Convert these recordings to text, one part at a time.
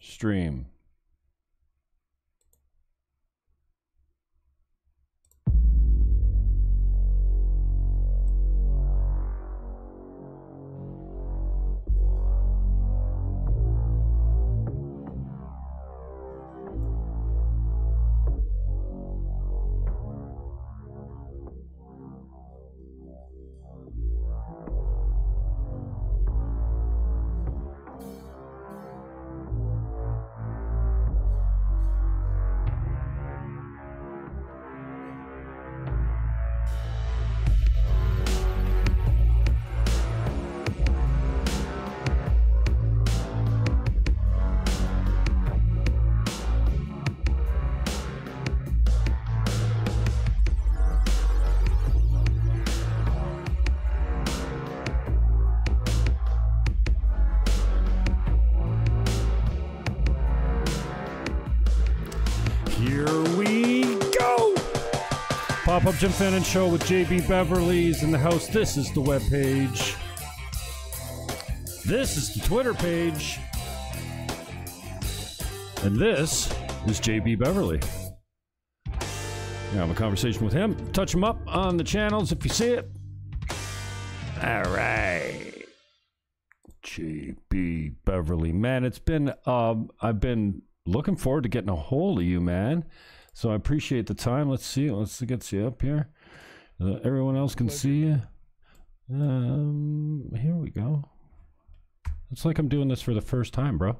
stream. Pop-Up Jim Fannon Show with JB Beverley's in the house. This is the web page. This is the Twitter page. And this is JB Beverley. Have a conversation with him. Touch him up on the channels if you see it. All right. JB Beverley. Man, it's been, I've been looking forward to getting a hold of you, man. So I appreciate the time. Let's see. Let's get you up here. Everyone else can see you. Here we go. It's like I'm doing this for the first time, bro.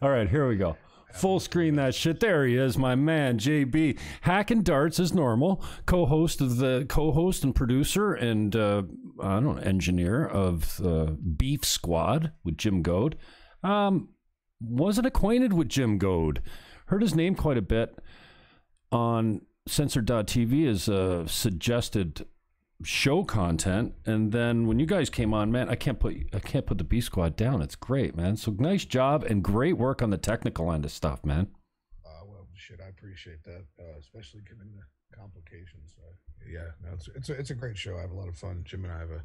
All right, here we go. Full screen that shit. There he is, my man, JB. Hacking darts as normal. Co-host and producer and I don't know, engineer of Beef Squad with Jim Goad. Wasn't acquainted with Jim Goad. Heard his name quite a bit on Censored.tv as suggested show content, and then when you guys came on, man, I can't put the B Squad down. It's great, man. So nice job and great work on the technical end of stuff, man. Well, shit, I appreciate that, especially given the complications. Yeah, no, it's a great show. I have a lot of fun. Jim and I have a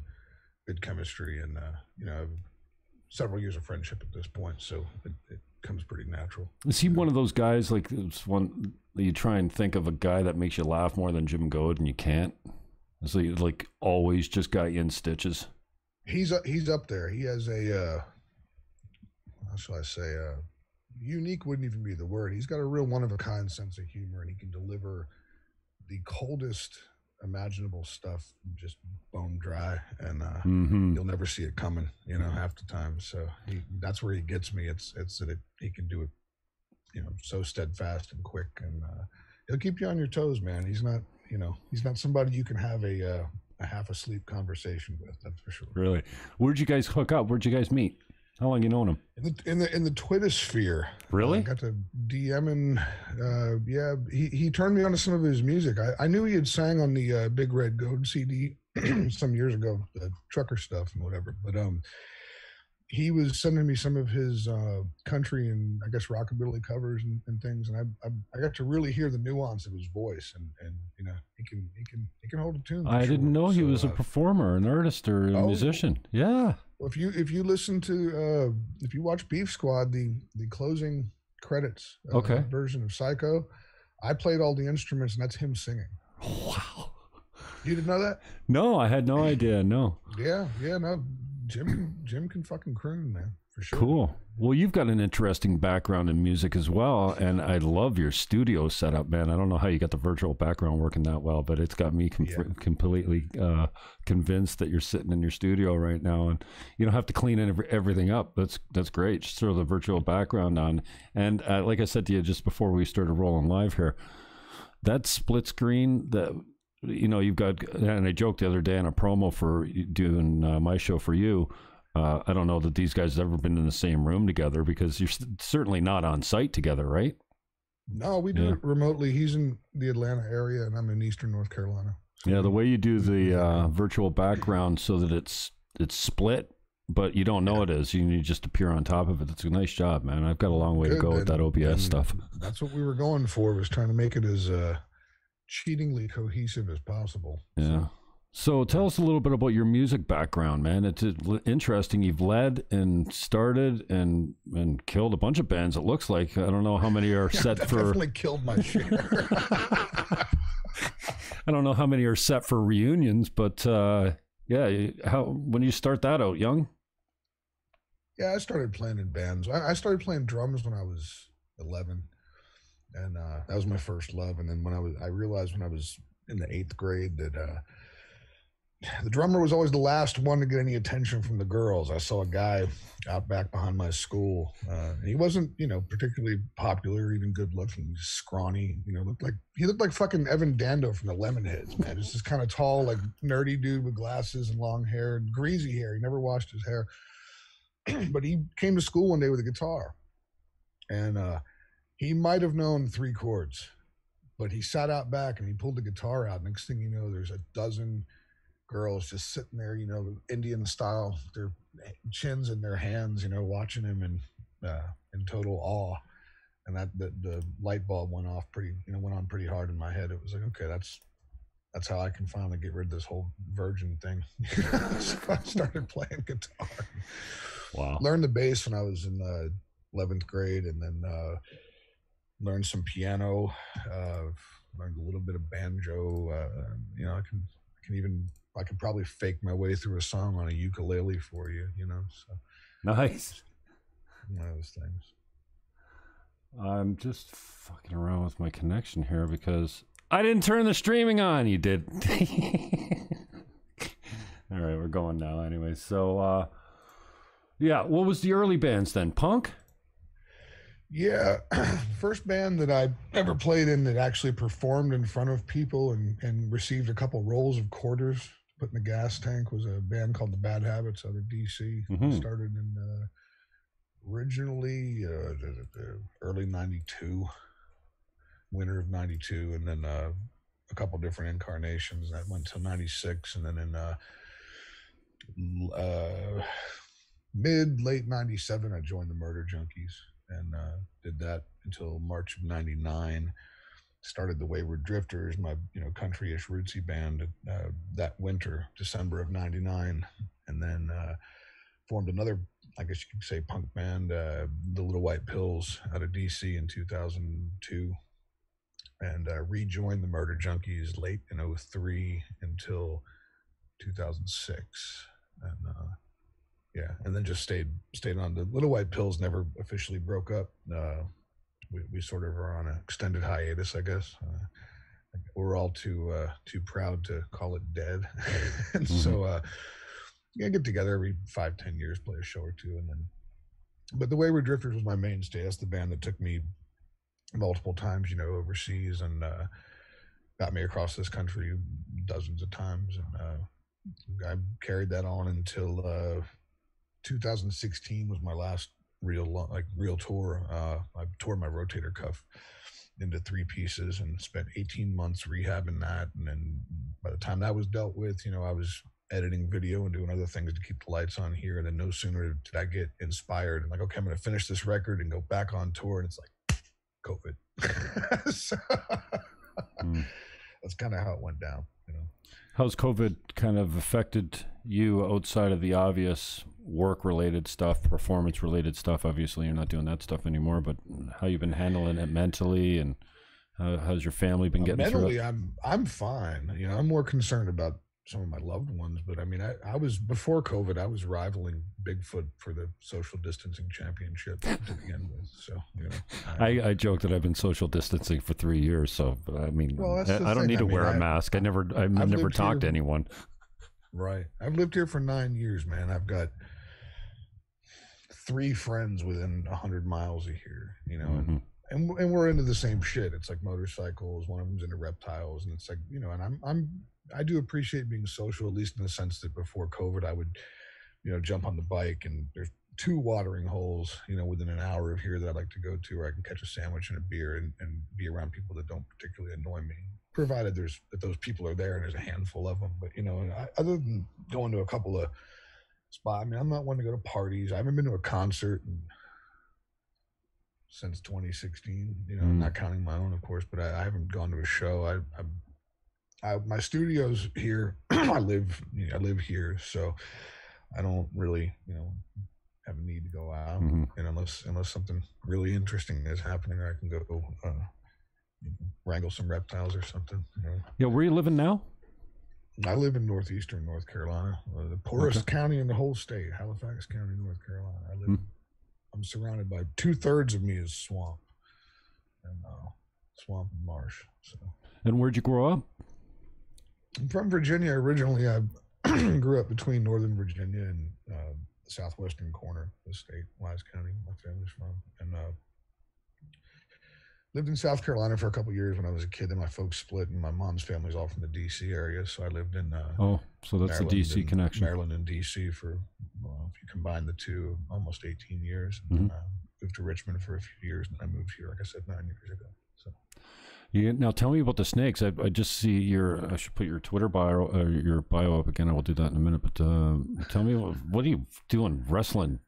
good chemistry, and you know, several years of friendship at this point, so it comes pretty natural. Is he one of those guys, like, it's one you try and think of a guy that makes you laugh more than Jim Goad and you can't? So he, like, always just got you in stitches? He's up there. He has a how shall I say, unique wouldn't even be the word. He's got a real one-of-a-kind sense of humor, and he can deliver the coldest imaginable stuff just bone dry, and you'll never see it coming, you know, half the time. So that's where he gets me. It's that he can do it, you know, so steadfast and quick, and he'll keep you on your toes, man. He's not, you know, he's not somebody you can have a half asleep conversation with, that's for sure. Really? Where'd you guys hook up? Where'd you guys meet? How long you known him? In the Twitter sphere. Really? I got to DMing. Yeah, he turned me on to some of his music. I knew he had sang on the Big Red Goat CD some years ago, the trucker stuff and whatever. But he was sending me some of his country and I guess rockabilly covers and things, and I got to really hear the nuance of his voice, and you know, he can hold a tune. I didn't know he was a performer, an artist, or a musician. Yeah. Well, if you listen to if you watch Beef Squad, the closing credits version of Psycho, I played all the instruments, and that's him singing. Wow. You didn't know that? No, I had no idea. No. Yeah, no. Jim can fucking croon, man, for sure. Cool. Well, you've got an interesting background in music as well, and I love your studio setup, man. I don't know how you got the virtual background working that well, but it's got me completely convinced that you're sitting in your studio right now, and you don't have to clean everything up. That's great. Just throw the virtual background on, and like I said to you just before we started rolling live here, that split screen that. You know, you've got, and I joked the other day on a promo for doing my show for you. I don't know that these guys have ever been in the same room together, because you're certainly not on site together, right? No, we do it remotely. He's in the Atlanta area, and I'm in Eastern North Carolina. So yeah, the way you do the virtual background so that it's split, but you don't know it is. You just appear on top of it. That's a nice job, man. I've got a long way to go with that OBS stuff. That's what we were going for, was trying to make it as cheatingly cohesive as possible. Yeah. So tell us a little bit about your music background, man. It's interesting. You've led and started and killed a bunch of bands. It looks like. I don't know how many are set for. Definitely killed my share. I don't know how many are set for reunions, but yeah. When you start that out, young? Yeah, I started playing in bands. I started playing drums when I was 11, and that was my first love. And then I realized when I was in the 8th grade that the drummer was always the last one to get any attention from the girls. I saw a guy out back behind my school, and he wasn't, particularly popular, even good looking. He was scrawny, he looked like fucking Evan Dando from the Lemonheads, man. Just this kind of tall, like nerdy dude with glasses and long hair and greasy hair. He never washed his hair, but he came to school one day with a guitar, and he might have known 3 chords, but he sat out back and he pulled the guitar out. Next thing you know, there's a dozen girls just sitting there, Indian style, their chins in their hands, watching him in total awe. And that the light bulb went on pretty hard in my head. It was like, okay, that's how I can finally get rid of this whole virgin thing. So I started playing guitar. Wow. Learned the bass when I was in 11th grade, and then learned some piano, learned a little bit of banjo. I could probably fake my way through a song on a ukulele for you, so. Nice. One of those things. I'm just fucking around with my connection here because I didn't turn the streaming on. You did. All right, we're going now anyway. So, yeah, what was the early bands then? Punk? Yeah, first band that I ever played in that actually performed in front of people and received a couple rolls of quarters put in the gas tank was a band called the Bad Habits out of DC. Mm-hmm. Started in originally early 92, winter of 92, and then a couple different incarnations that went till 96, and then in late 97 I joined the Murder Junkies and did that until March of 99. Started the Wayward Drifters, my country-ish rootsy band, that winter, December of 99, and then formed another, I guess you could say, punk band, the Little White Pills, out of DC in 2002, and rejoined the Murder Junkies late in 03 until 2006, and yeah, and then just stayed on. The Little White Pills never officially broke up. We sort of are on an extended hiatus, I guess. We're all too proud to call it dead, and so get together every 5-10 years, play a show or two, and then. But the Wayward Drifters was my mainstay. That's the band that took me multiple times, overseas, and got me across this country dozens of times, and I carried that on until 2016 was my last real tour. I tore my rotator cuff into 3 pieces and spent 18 months rehabbing that. And then by the time that was dealt with, I was editing video and doing other things to keep the lights on here. And then no sooner did I get inspired and like, okay, I'm going to finish this record and go back on tour. And it's like COVID. So, that's kind of how it went down, How's COVID kind of affected you outside of the obvious work-related stuff, performance-related stuff? Obviously, you're not doing that stuff anymore, but how you've been handling it mentally, and how's your family been getting mentally, through it? I'm fine. I'm more concerned about some of my loved ones, but I mean, I was, before COVID, I was rivaling Bigfoot for the social distancing championship to begin with. So, I joke that I've been social distancing for 3 years. So, but I mean, I don't need to wear a mask. I've never talked to anyone. Right. I've lived here for 9 years, man. I've got 3 friends within 100 miles of here, and we're into the same shit. It's like motorcycles. One of them's into reptiles, and it's like, and I do appreciate being social, at least in the sense that before COVID, I would, jump on the bike, and there's 2 watering holes, within an hour of here that I like to go to, where I can catch a sandwich and a beer and be around people that don't particularly annoy me, provided that those people are there and there's a handful of them. But, other than going to a couple of spots, I mean, I'm not one to go to parties. I haven't been to a concert since 2016, not counting my own, of course, but I haven't gone to a show. my studio's here. I live here, so I don't really, have a need to go out, and unless something really interesting is happening, I can go wrangle some reptiles or something. Yeah, where are you living now? I live in northeastern North Carolina, the poorest county in the whole state, Halifax County, North Carolina. I'm surrounded by 2/3 of me is swamp and marsh. So. And where'd you grow up? I'm from Virginia originally. I grew up between Northern Virginia and the southwestern corner of the state, Wise County. My family's from, and lived in South Carolina for a couple of years when I was a kid. Then my folks split, and my mom's family's all from the D.C. area, so I lived in so that's the D.C. connection. Maryland and D.C. for, if you combine the two, almost 18 years. And then moved to Richmond for a few years, and I moved here, like I said, 9 years ago. So. Now tell me about the snakes. I just see I should put your Twitter bio or your bio up again. I will do that in a minute. But tell me, what are you doing? Wrestling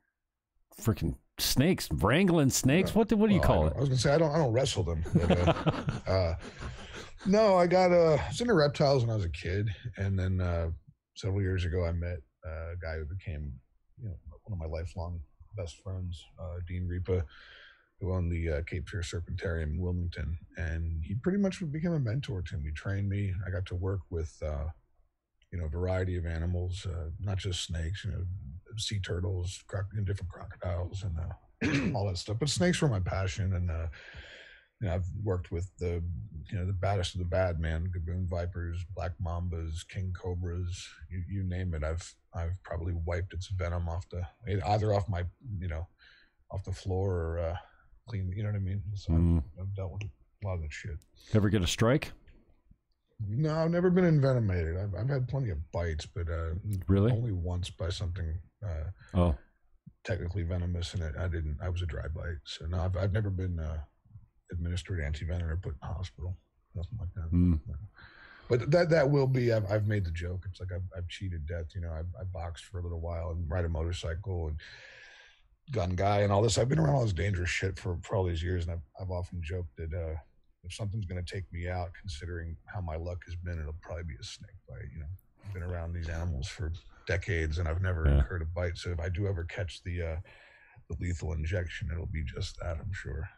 freaking snakes, wrangling snakes? What do you call it? I was gonna say I don't wrestle them. But, no, I was into reptiles when I was a kid, and then several years ago I met a guy who became one of my lifelong best friends, Dean Repa, who owned the Cape Fear Serpentarium in Wilmington, and he pretty much became a mentor to me. He trained me. I got to work with a variety of animals, not just snakes, sea turtles, different crocodiles, and all that stuff. But snakes were my passion, and I've worked with the baddest of the bad, man, gaboon vipers, black mambas, king cobras, you name it. I've probably wiped its venom either off my off the floor or clean, you know what I mean? So I've dealt with a lot of that shit. Ever get a strike? No, I've never been envenomated. I've had plenty of bites, but really only once by something technically venomous, and I was a dry bite. So no, I've never been administered antivenom or put in the hospital, nothing like that. No. But that will be. I've made the joke. It's like I've cheated death. I boxed for a little while and ride a motorcycle and gun guy and all this. I've been around all this dangerous shit for all these years, and I've often joked that if something's going to take me out, considering how my luck has been, it'll probably be a snake bite. I've been around these animals for decades, and I've never incurred a bite. So if I do ever catch the lethal injection, it'll be just that, I'm sure.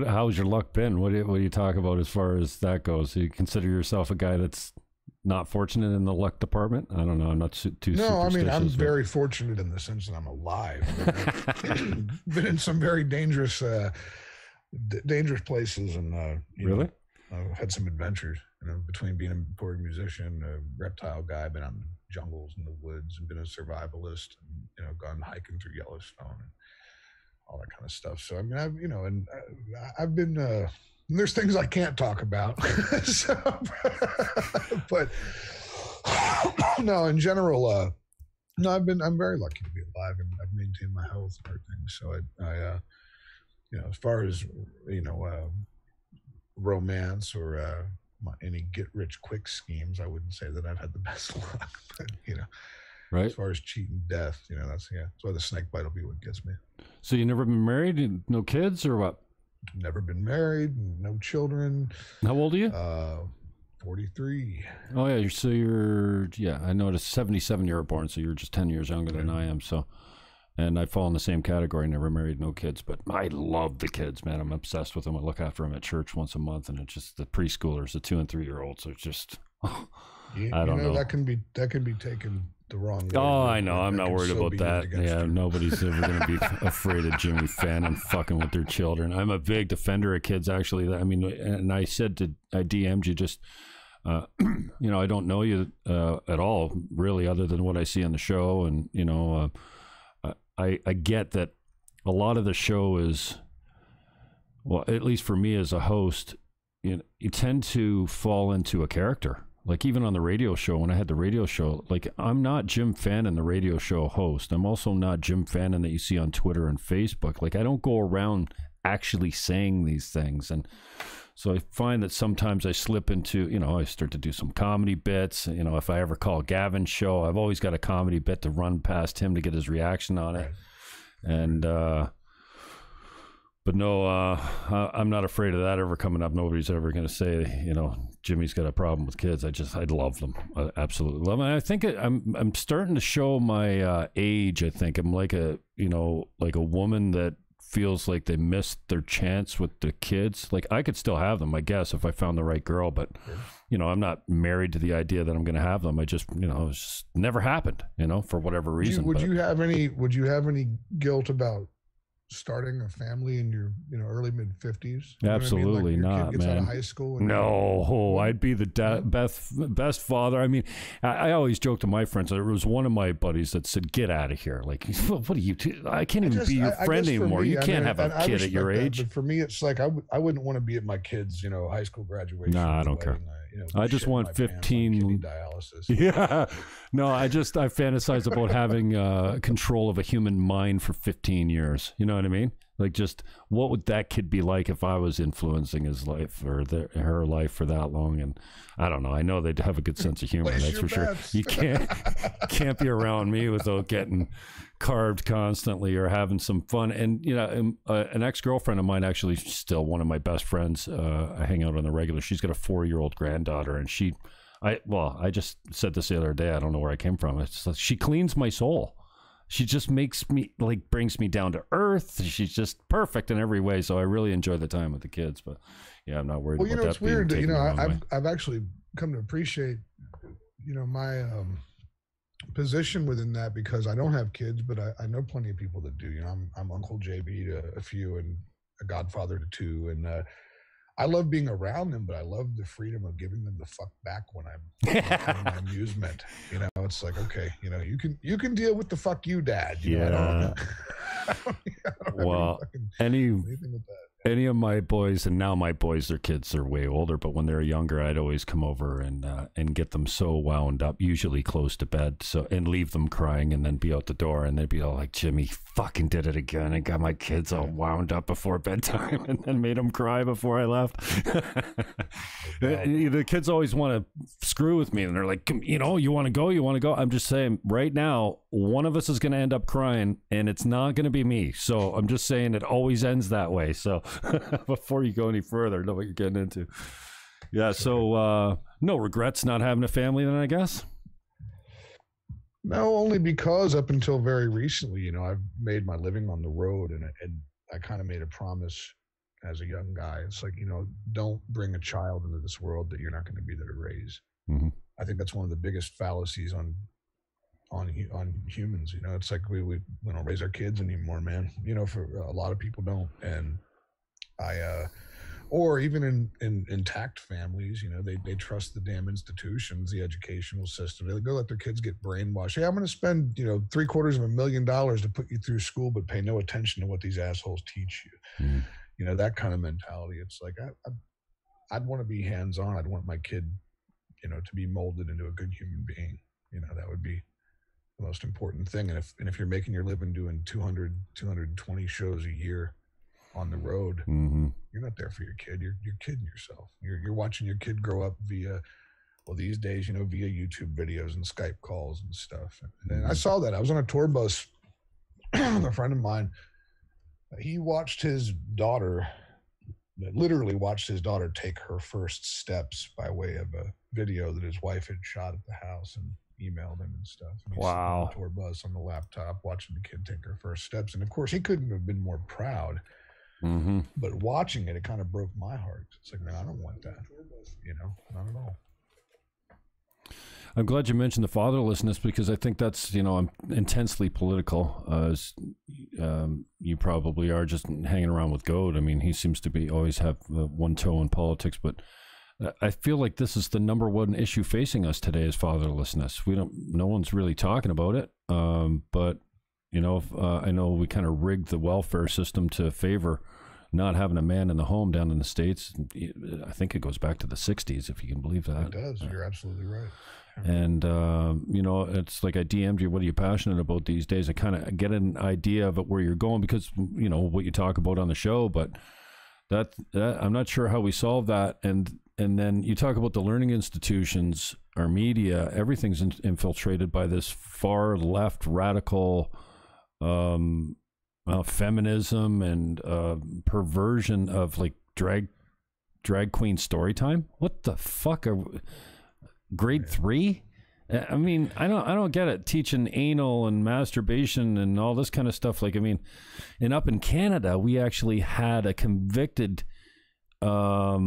How's your luck been? What do you talk about as far as that goes? Do you consider yourself a guy that's not fortunate in the luck department? I don't know. I'm not too. No, I mean, I'm very fortunate in the sense that I'm alive. Been in some very dangerous places, and really, I've had some adventures. Between being a recording musician, a reptile guy, been out in the jungles and the woods, and been a survivalist, and gone hiking through Yellowstone and all that kind of stuff. So I mean, I've been. There's things I can't talk about, but no, in general, no, I'm very lucky to be alive, and I've maintained my health and everything. So I as far as romance or any get-rich-quick schemes, I wouldn't say that I've had the best luck. But right. As far as cheating death, that's why the snake bite will be what gets me. So you never been married, no kids, or what? Never been married, no children. How old are you? 43. Oh yeah, I noticed 77 you were born, so you're just 10 years younger than I am. So, and I fall in the same category, never married, no kids, but I love the kids, man. I'm obsessed with them. I look after them at church once a month, and it's just the preschoolers, the 2 and 3 year olds. So it's just, I don't know. That can be taken the wrong way. Oh, I know. I'm not worried about that. Yeah, nobody's ever going to be afraid of Jimmy Fannon fucking with their children. I'm a big defender of kids, actually. I mean, and I DM'd you just, I don't know you at all, really, other than what I see on the show. And, I get that a lot of the show is, well, at least for me as a host, you tend to fall into a character. Like even on the radio show, when I had the radio show, like I'm not Jim Fannon, the radio show host. I'm also not Jim Fannon that you see on Twitter and Facebook. Like I don't go around actually saying these things. And so I find that sometimes I slip into, I start to do some comedy bits. If I ever call Gavin's show, I've always got a comedy bit to run past him to get his reaction on it. And, But no, I'm not afraid of that ever coming up. Nobody's ever going to say, you know, Jimmy's got a problem with kids. I love them. I absolutely love them. And I think I'm starting to show my age. I think I'm like a woman that feels like they missed their chance with the kids. Like I could still have them, I guess, if I found the right girl. But, you know, I'm not married to the idea that I'm going to have them. I just, you know, it's just never happened, you know, for whatever reason. Would you have any guilt about starting a family in your, you know, early mid 50s? Absolutely not, kid gets man. Out of high school and no, I'd be the best father. I mean, I always joke to my friends. There was one of my buddies that said, "Get out of here!" Like, what are you? I can't even be your friend anymore. You can't have a kid at your age. But for me, it's like I wouldn't want to be at my kids, you know, high school graduation. Nah, I don't care. You know, I just want 15 dialysis. Yeah, no, I fantasize about having control of a human mind for 15 years. You know what I mean? Like, just what would that kid be like if I was influencing his life or her life for that long? And I don't know. I know they'd have a good sense of humor. That's for sure. You can't be around me without getting carved constantly or having some fun. And you know, an ex-girlfriend of mine, actually still one of my best friends, I hang out on the regular. She's got a 4-year-old granddaughter, and I just said this the other day. I don't know where I came from. It's like, she cleans my soul. She just makes me, like, brings me down to earth. She's just perfect in every way. So I really enjoy the time with the kids. But yeah, I'm not worried about that. Well, you know, it's weird. You know, I've actually come to appreciate, you know, my position within that, because I don't have kids, but I know plenty of people that do. You know, I'm Uncle JB to a few and a godfather to 2, and I love being around them, but I love the freedom of giving them the fuck back when I'm my amusement. You know, it's like, okay, you know, you can deal with the fuck you, dad. You know, I don't well, anything with that. Any of my boys, and now my boys, their kids are way older, but when they were younger, I'd always come over and get them so wound up, usually close to bed, and leave them crying and then be out the door, and they'd be all like, "Jimmy fucking did it again and got my kids all wound up before bedtime," and then made them cry before I left. The kids always want to screw with me, and they're like, you know, you want to go? I'm just saying, right now, one of us is going to end up crying, and it's not going to be me. So I'm just saying it always ends that way. So before you go any further, know what you're getting into. Yeah. So no regrets not having a family then, I guess. No, only because up until very recently, you know, I've made my living on the road, and I kind of made a promise as a young guy. It's like, you know, don't bring a child into this world that you're not going to be there to raise. Mm-hmm. I think that's one of the biggest fallacies on humans. You know, it's like we don't raise our kids anymore, man. You know, for a lot of people don't. And or even in intact families, you know, they trust the damn institutions, the educational system. They go let their kids get brainwashed. Hey, I'm going to spend, you know, $750,000 to put you through school, but pay no attention to what these assholes teach you. Mm. You know, that kind of mentality. It's like, I'd want to be hands-on. I'd want my kid, you know, to be molded into a good human being. You know, that would be the most important thing. And if you're making your living doing 220 shows a year on the road, mm-hmm. You're not there for your kid. You're kidding yourself. You're watching your kid grow up via, well, these days, you know, via YouTube videos and Skype calls and stuff. And I saw that. I was on a tour bus with a friend of mine. He watched his daughter, literally watched his daughter take her first steps by way of a video that his wife had shot at the house and emailed him and stuff. And wow. On the tour bus on the laptop, watching the kid take her first steps. And of course, he couldn't have been more proud. Mm-hmm. But watching it kind of broke my heart. It's like, no, I don't want that. You know, not at all. I'm glad you mentioned the fatherlessness, because I think that's, you know, I'm intensely political, as you probably are, just hanging around with Goad. I mean, he seems to be always have one toe in politics, but I feel like this is the number one issue facing us today is fatherlessness. No one's really talking about it. But you know, I know we kind of rigged the welfare system to favor not having a man in the home down in the States. I think it goes back to the 60s, if you can believe that. It does. You're absolutely right. And, you know, it's like I DM'd you, what are you passionate about these days? I kind of get an idea of it, where you're going, because, you know, what you talk about on the show, but that I'm not sure how we solve that. And then you talk about the learning institutions, our media, everything's infiltrated by this far left radical feminism and perversion of like drag queen story time. What the fuck are grade 3? I mean, I don't get it. Teaching anal and masturbation and all this kind of stuff. Like, I mean, and up in Canada, we actually had a convicted, I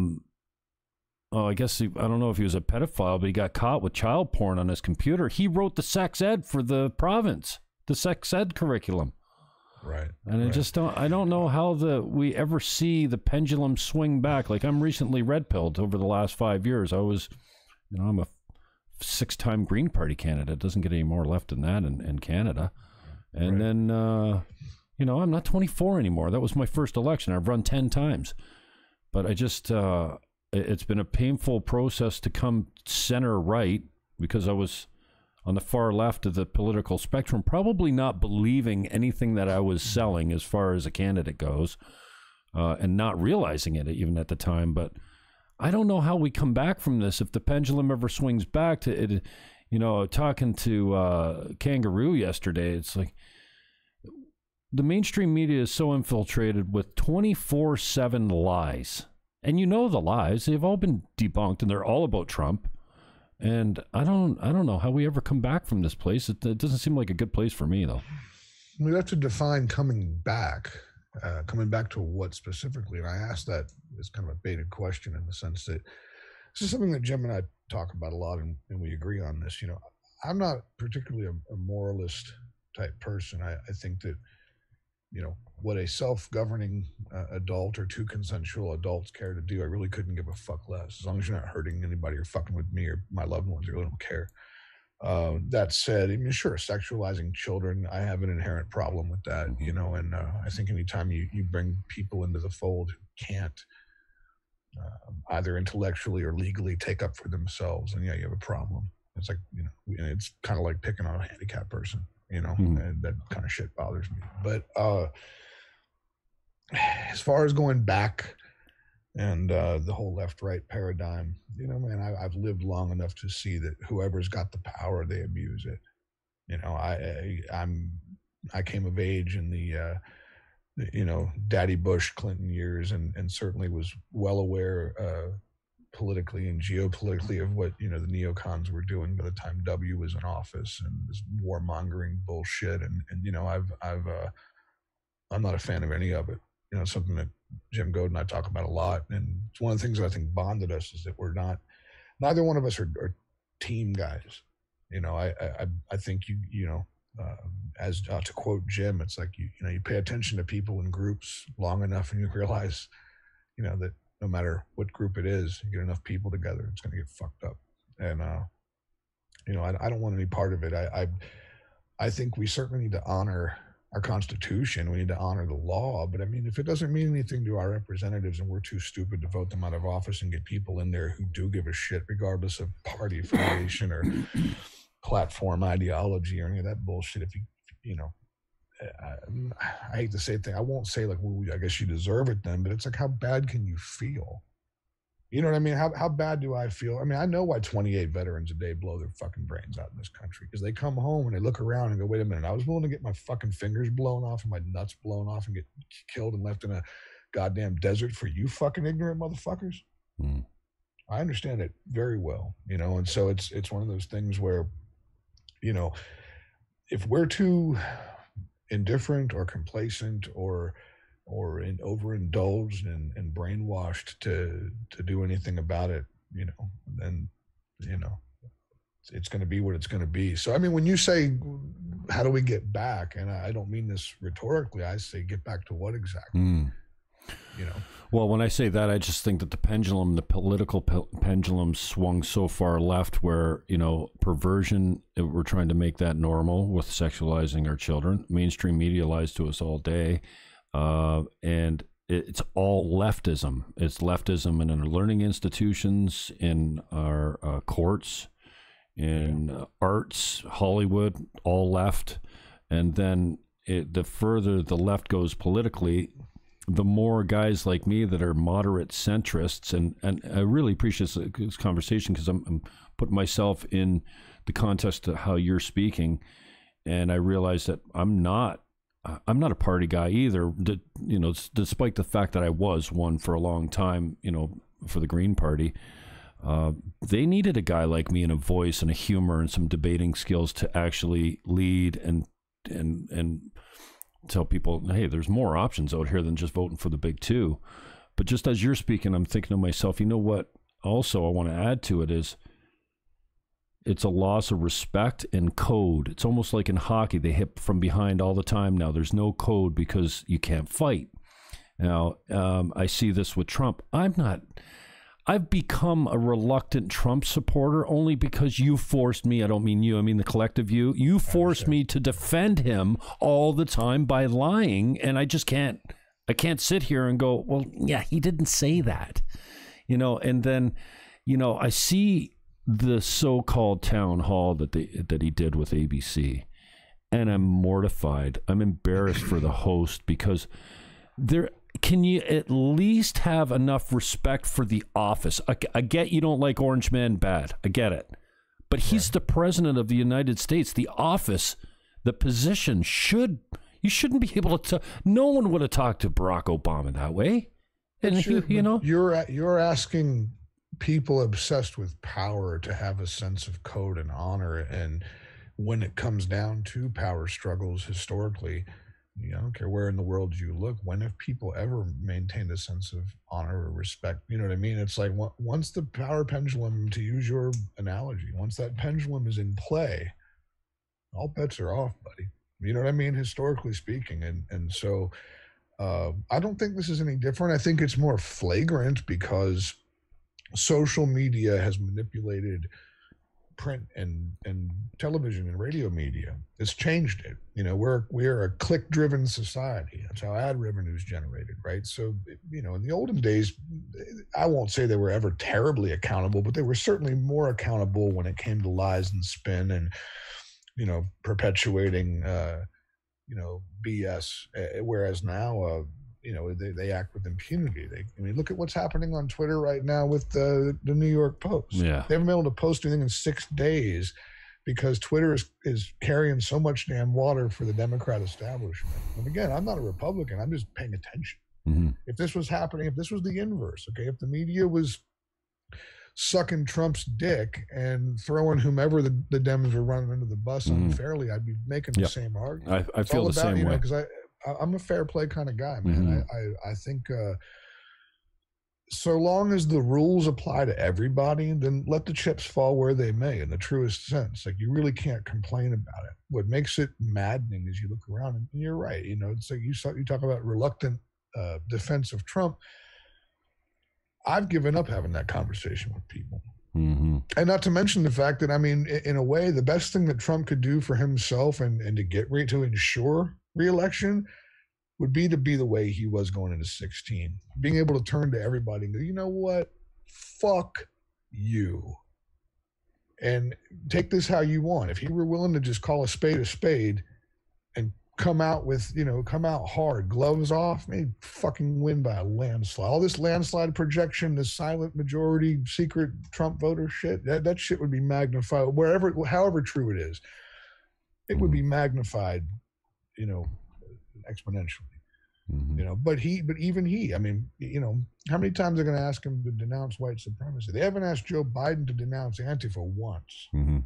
guess I don't know if he was a pedophile, but he got caught with child porn on his computer. He wrote the sex ed for the province, the sex ed curriculum. Right. And I don't know how we ever see the pendulum swing back. Like, I'm recently red pilled over the last 5 years. I'm a 6-time Green Party candidate. It doesn't get any more left than that in Canada. And then, I'm not 24 anymore. That was my first election. I've run 10 times. But I just, it's been a painful process to come center right, because I was on the far left of the political spectrum, probably not believing anything that I was selling as far as a candidate goes, and not realizing it even at the time. But I don't know how we come back from this. If the pendulum ever swings back to it, talking to Kangaroo yesterday, it's like the mainstream media is so infiltrated with 24/7 lies. And the lies, they've all been debunked, and they're all about Trump. And I don't know how we ever come back from this place. It doesn't seem like a good place for me, though. We have to define coming back to what specifically. And I asked that as kind of a baited question, in the sense that this is something that Jim and I talk about a lot, and we agree on this. I'm not particularly a moralist type person. I think that, what a self-governing adult or 2 consensual adults care to do, I really couldn't give a fuck less. As long as you're not hurting anybody or fucking with me or my loved ones, I really don't care. That said, I mean, sure, sexualizing children, I have an inherent problem with that, and I think anytime you bring people into the fold who can't either intellectually or legally take up for themselves, and you have a problem. It's like, it's kind of like picking on a handicapped person, and that kind of shit bothers me. But as far as going back and the whole left-right paradigm, man, I've lived long enough to see that whoever's got the power, they abuse it. I came of age in the Daddy Bush Clinton years, and certainly was well aware politically and geopolitically of what the neocons were doing by the time W was in office, and this warmongering bullshit, and I'm not a fan of any of it. Something that Jim Goad and I talk about a lot, and it's one of the things that I think bonded us, is that neither one of us are team guys. I think as to quote Jim, it's like you pay attention to people in groups long enough, and you realize that no matter what group it is, you get enough people together, it's going to get fucked up. And I don't want any part of it. I think we certainly need to honor our Constitution. We need to honor the law. But I mean, if it doesn't mean anything to our representatives, and we're too stupid to vote them out of office and get people in there who do give a shit, regardless of party affiliation or platform ideology or any of that bullshit, I hate to say things. I won't say like, well, I guess you deserve it then, but it's like, how bad can you feel? You know what I mean? How bad do I feel? I mean, I know why 28 veterans a day blow their fucking brains out in this country, because they come home and they look around and go, wait a minute, I was willing to get my fucking fingers blown off and my nuts blown off and get killed and left in a goddamn desert for you fucking ignorant motherfuckers. I understand it very well, and so it's one of those things where, if we're too indifferent or complacent or overindulged and brainwashed to do anything about it, then it's going to be what it's going to be. So I mean, when you say how do we get back, and I don't mean this rhetorically, I say get back to what exactly? Well, when I say that, I just think that the political pendulum swung so far left where, perversion, we're trying to make that normal with sexualizing our children. Mainstream media lies to us all day. And it's all leftism. It's leftism in our learning institutions, in our courts, in arts, Hollywood, all left. And then the further the left goes politically, the more guys like me that are moderate centrists, and I really appreciate this conversation, because I'm putting myself in the context of how you're speaking, and I realize that I'm not I'm not a party guy either. Despite the fact that I was one for a long time, for the Green Party, they needed a guy like me and a voice and a humor and some debating skills to actually lead and tell people, hey, there's more options out here than just voting for the big two. But just as you're speaking, I'm thinking to myself, you know what? Also, I want to add to it is it's a loss of respect and code. It's almost like in hockey, they hit from behind all the time now. There's no code because you can't fight. Now, I see this with Trump. I've become a reluctant Trump supporter only because you forced me. I don't mean you, I mean the collective you. You forced me to defend him all the time by lying, and I just can't. I can't sit here and go, well, yeah, he didn't say that, and then, I see the so-called town hall that he did with ABC, and I'm mortified. I'm embarrassed for the host because can you at least have enough respect for the office? I get you don't like Orange Man bad. I get it. But he's the president of the United States. The office, the position you shouldn't be able to. No one would have talked to Barack Obama that way. And you're asking people obsessed with power to have a sense of code and honor, and when it comes down to power struggles historically, I don't care where in the world you look, when have people ever maintained a sense of honor or respect? You know what I mean? It's like once the power pendulum, to use your analogy, once that pendulum is in play, all bets are off, buddy. You know what I mean? Historically speaking. And so I don't think this is any different. I think it's more flagrant because social media has manipulated print and television and radio media. It's changed it. We're a click-driven society. That's how ad revenue is generated, right? So, in the olden days, I won't say they were ever terribly accountable, but they were certainly more accountable when it came to lies and spin and, perpetuating, BS. Whereas now, they act with impunity. Look at what's happening on Twitter right now with the New York Post. Yeah. They haven't been able to post anything in 6 days because Twitter is carrying so much damn water for the Democrat establishment. And again, I'm not a Republican. I'm just paying attention. Mm-hmm. If this was happening, if this was the inverse, okay, if the media was sucking Trump's dick and throwing whomever the Dems are running under the bus unfairly, I'd be making the same argument. I feel the same way. Because I'm a fair play kind of guy, man. I think so long as the rules apply to everybody, then let the chips fall where they may, in the truest sense. Like, you really can't complain about it. What makes it maddening is you look around, and you're right. It's like you talk about reluctant defense of Trump. I've given up having that conversation with people. Mm-hmm. And not to mention the fact that, in a way, the best thing that Trump could do for himself and to ensure re-election would be to be the way he was going into 2016. Being able to turn to everybody and go, you know what? Fuck you. And take this how you want. If he were willing to just call a spade and come out hard, gloves off, maybe fucking win by a landslide. All this landslide projection, this silent majority, secret Trump voter shit, that shit would be magnified however true it is. It would be magnified, exponentially. Mm-hmm. But even he, how many times are they going to ask him to denounce white supremacy? They haven't asked Joe Biden to denounce Antifa once. Mm-hmm.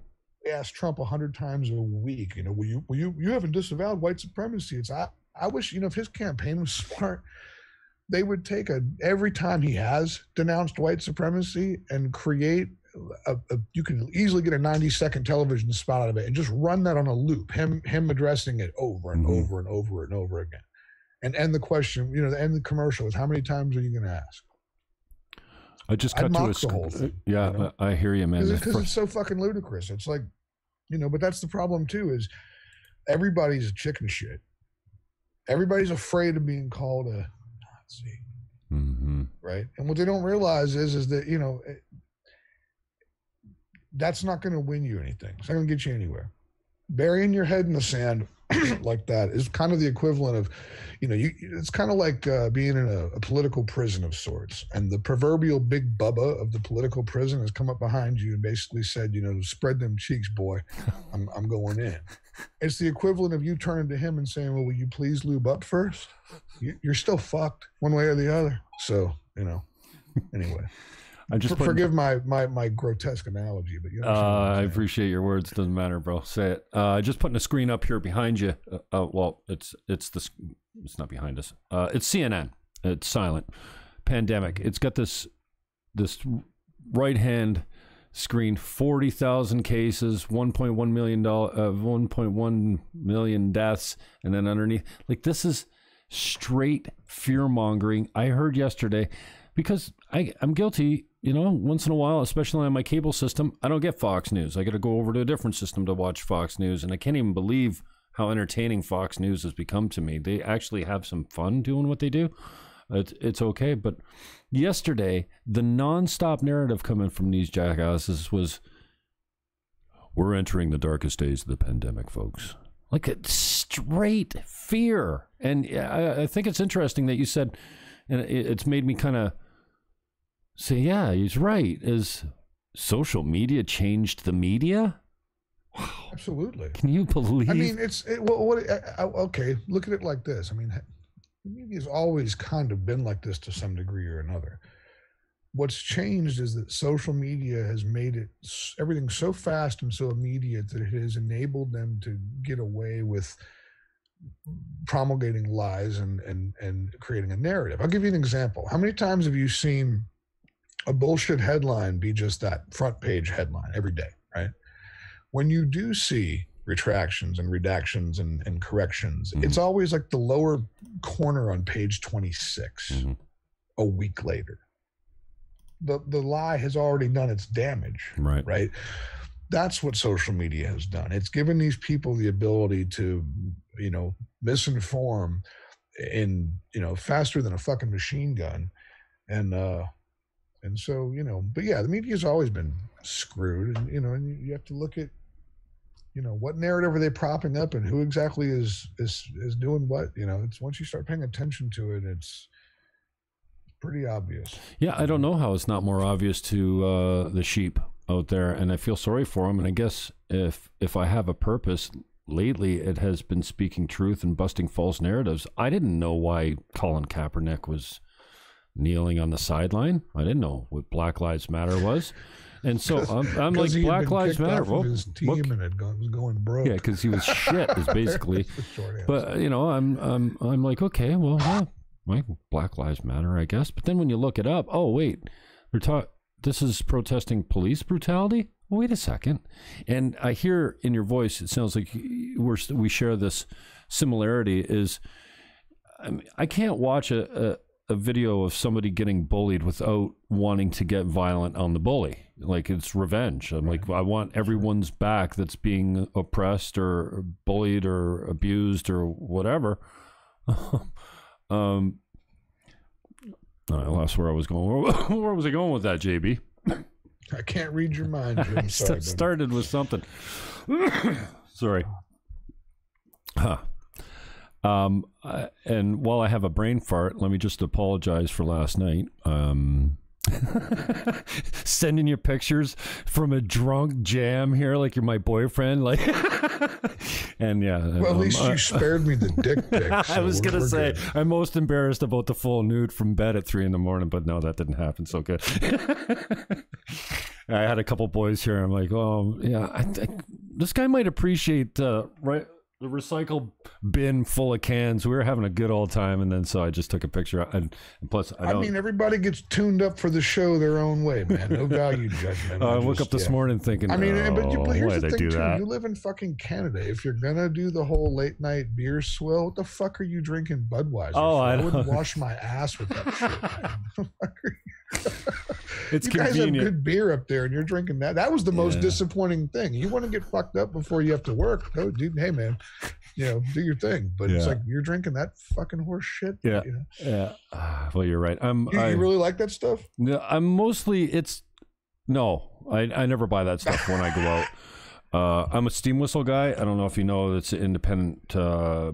They ask Trump 100 times a week, you haven't disavowed white supremacy. I wish, if his campaign was smart, they would take every time he has denounced white supremacy and create you can easily get a 90-second television spot out of it and just run that on a loop, him addressing it over and over and over and over again. And end the question, the end of the commercial is, how many times are you going to ask? I just cut to the whole thing, I hear you, man. Because it's so fucking ludicrous. It's like, but that's the problem too, is everybody's a chicken shit. Everybody's afraid of being called a Nazi. Mm-hmm. Right? And what they don't realize is that, that's not going to win you anything. It's not going to get you anywhere. Burying your head in the sand like that is kind of the equivalent of, it's kind of like being in a political prison of sorts, and the proverbial big bubba of the political prison has come up behind you and basically said, spread them cheeks, boy, I'm going in. It's the equivalent of you turning to him and saying, well, will you please lube up first? You're still fucked one way or the other. So, anyway. I just forgive my grotesque analogy, but I appreciate your words. Doesn't matter, bro. Say it. Just putting a screen up here behind you. Well, it's not behind us. It's CNN. It's silent. Pandemic. It's got this right hand screen. 40,000 cases. 1.1 million deaths, and then underneath, like, this is straight fear mongering. I heard yesterday. Because I'm guilty, once in a while, especially on my cable system, I don't get Fox News. I got to go over to a different system to watch Fox News, and I can't even believe how entertaining Fox News has become to me. They actually have some fun doing what they do. It's okay, but yesterday, the nonstop narrative coming from these jackasses was, we're entering the darkest days of the pandemic, folks. Like, a straight fear. And I think it's interesting that you said, and it's made me kind of say, yeah, he's right. Is social media changed the media? Wow. Absolutely. Can you believe? I mean, okay, look at it like this. I mean, the media's always kind of been like this to some degree or another. What's changed is that social media has made everything so fast and so immediate that it has enabled them to get away with promulgating lies and creating a narrative. I'll give you an example. How many times have you seen a bullshit headline be just that front page headline every day, right? When you do see retractions and redactions and corrections, it's always like the lower corner on page 26 a week later. The lie has already done its damage, right? That's what social media has done. It's given these people the ability to, misinform in, faster than a fucking machine gun. And so, but yeah, the media's always been screwed, and, and you have to look at, what narrative are they propping up and who exactly is doing what, it's once you start paying attention to it, it's pretty obvious. Yeah. I don't know how it's not more obvious to the sheep out there, and I feel sorry for them. And I guess if I have a purpose lately, it has been speaking truth and busting false narratives. I didn't know why Colin Kaepernick was kneeling on the sideline. I didn't know what Black Lives Matter was. And so I'm like, Black Lives Matter. Well, his team and was going broke. Yeah, because he was shit, is basically. But I'm like, okay, well, my Black Lives Matter, I guess. But then when you look it up, oh wait, this is protesting police brutality. Wait a second. And I hear in your voice, it sounds like we share this similarity. Is I can't watch a video of somebody getting bullied without wanting to get violent on the bully. Like, it's revenge. I'm like, I want everyone's back that's being oppressed or bullied or abused or whatever. I lost where I was going. Where was I going with that, JB? I can't read your mind, Jim. Sorry, started with something. Sorry. Huh. And while I have a brain fart, let me just apologize for last night. Sending you pictures from a drunk jam here, like you're my boyfriend, like. And yeah. Well, at least you spared me the dick pics. So I was gonna say good. I'm most embarrassed about the full nude from bed at 3 a.m, but no, that didn't happen. So good. I had a couple boys here. I'm like, oh yeah, I think this guy might appreciate right. The recycle bin full of cans. We were having a good old time, and then so I just took a picture. And plus, I mean, everybody gets tuned up for the show their own way, man. No value judgment. I woke up this morning thinking, I mean, but here's the thing too. That? You live in fucking Canada. If you're gonna do the whole late night beer swill, what the fuck are you drinking Budweiser? Oh, I wouldn't wash my ass with that shit, man. It's you convenient. guys have good beer up there, and you're drinking that. That was the most disappointing thing. You want to get fucked up before you have to work? Oh, dude, hey man, do your thing. But it's like you're drinking that fucking horse shit. Yeah, yeah. Well, you're right. You really like that stuff? No, I'm mostly. I never buy that stuff when I go I'm a Steam Whistle guy. I don't know if you know, it's an independent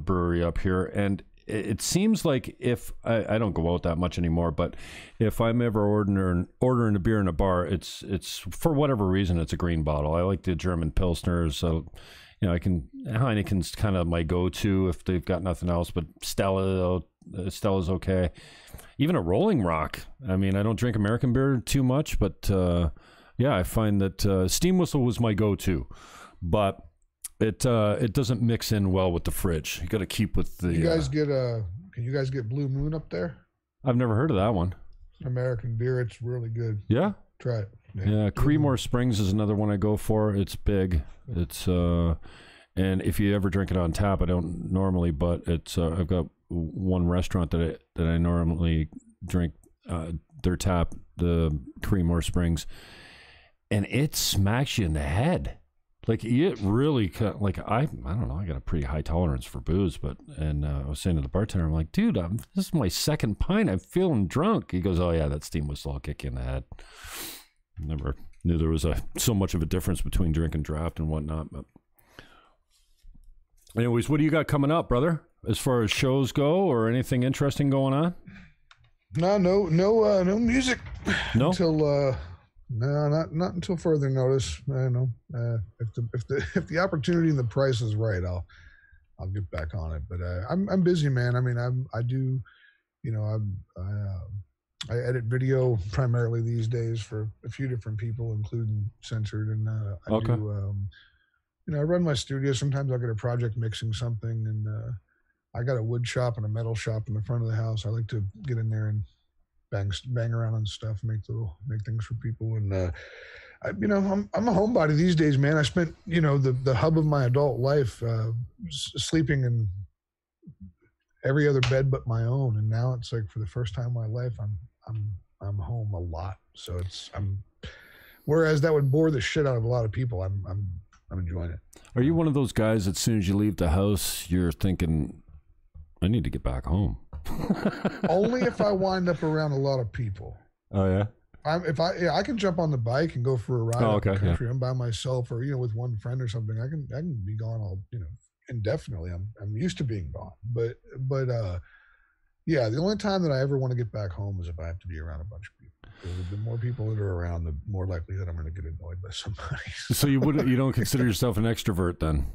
brewery up here, and it seems like if I don't go out that much anymore, but if I'm ever ordering a beer in a bar, it's for whatever reason it's a green bottle. I like the German Pilsners, so Heineken's kind of my go-to if they've got nothing else. But Stella's okay. Even a Rolling Rock. I mean, I don't drink American beer too much, but yeah, I find that Steam Whistle was my go-to, but it doesn't mix in well with the fridge. You got to keep with the. You guys can you guys get Blue Moon up there? I've never heard of that one. American beer, it's really good. Yeah, try it. Yeah, Creedmoor Springs is another one I go for. It's big. It's and if you ever drink it on tap, I don't normally, but it's I've got one restaurant that I normally drink their tap, the Creedmoor Springs, and it smacks you in the head. Like it really, like I don't know. I got a pretty high tolerance for booze, and I was saying to the bartender, I'm like, dude, this is my second pint. I'm feeling drunk. He goes, oh yeah, that Steam Whistle will kick you in the head. Never knew there was so much of a difference between drink and draft and whatnot. But anyways, what do you got coming up, brother? As far as shows go, or anything interesting going on? No music. No, until no, not until further notice. I don't know if the opportunity and the price is right, I'll get back on it. But I'm busy, man. I mean, I do, I edit video primarily these days for a few different people, including Censored, and I do. I run my studio. Sometimes I'll get a project mixing something, and I got a wood shop and a metal shop in the front of the house. I like to get in there and bang around on stuff, make things for people. And I'm a homebody these days, man. I spent the hub of my adult life sleeping in every other bed but my own, and now it's like for the first time in my life I'm home a lot. So whereas that would bore the shit out of a lot of people, I'm enjoying it. Are you one of those guys that as soon as you leave the house you're thinking, I need to get back home? Only if I wind up around a lot of people. Oh yeah. I can jump on the bike and go for a ride up the country. Yeah. I'm by myself, or with one friend or something. I can be gone all indefinitely. I'm used to being gone. But yeah, the only time that I ever want to get back home is if I have to be around a bunch of people. The more people that are around, the more likely that I'm going to get annoyed by somebody. So you don't consider yourself an extrovert then?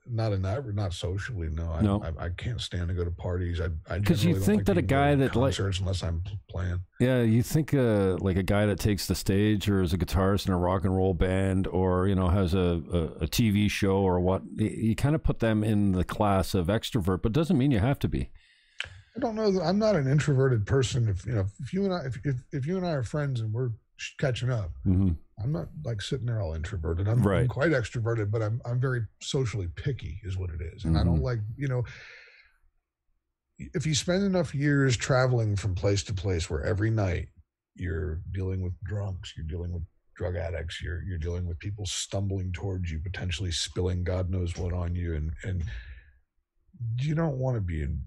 Not socially. No. I can't stand to go to parties. Because you think that a guy that concerts unless I'm playing. Yeah, you think like a guy that takes the stage or is a guitarist in a rock and roll band, or has a TV show or what, you kind of put them in the class of extrovert, but doesn't mean you have to be. I don't know. I'm not an introverted person. If you and I are friends and we're catching up, mm-hmm. I'm not like sitting there all introverted. I'm quite extroverted, but I'm very socially picky is what it is. And mm-hmm. I don't like, if you spend enough years traveling from place to place where every night you're dealing with drunks, you're dealing with drug addicts, you're dealing with people stumbling towards you, potentially spilling God knows what on you. And you don't want to be in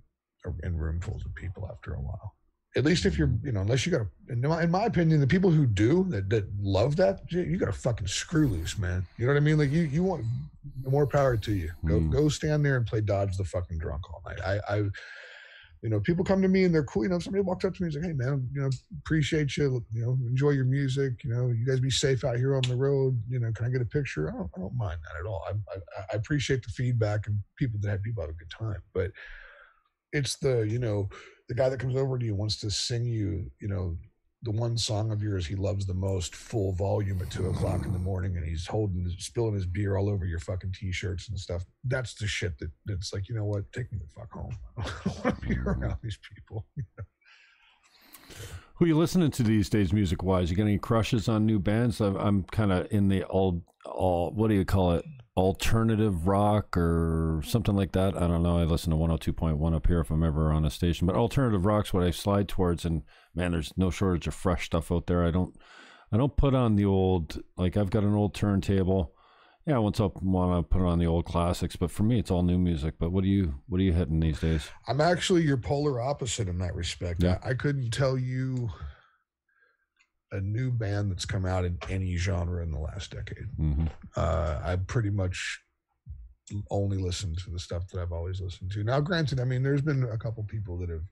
roomfuls of people after a while. At least if you're, unless you got to, in my opinion, the people who do that love that, you got to fucking screw loose, man. You know what I mean? Like you want more power to you. Go stand there and play dodge the fucking drunk all night. People come to me and they're cool. Somebody walks up to me and is like, hey man, appreciate you. Enjoy your music. You guys be safe out here on the road. Can I get a picture? I don't mind that at all. I appreciate the feedback and people have a good time. But it's the guy that comes over to you wants to sing you, the one song of yours he loves the most, full volume at 2:00 in the morning, and he's spilling his beer all over your fucking t-shirts and stuff. That's the shit that's like, you know what? Take me the fuck home. I don't want to be around these people. Who are you listening to these days, music wise? You got any crushes on new bands? I'm kind of in the what do you call it? Alternative rock or something like that. I don't know. I listen to 102.1 up here if I'm ever on a station, but alternative rock's what I slide towards. And man, there's no shortage of fresh stuff out there. I don't put on the old, like I've got an old turntable. Yeah, once I want to put on the old classics, but for me, it's all new music. But what are you hitting these days? I'm actually your polar opposite in that respect. Yeah. I couldn't tell you a new band that's come out in any genre in the last decade. I pretty much only listen to the stuff that I've always listened to. Now, granted, I mean, there's been a couple people that have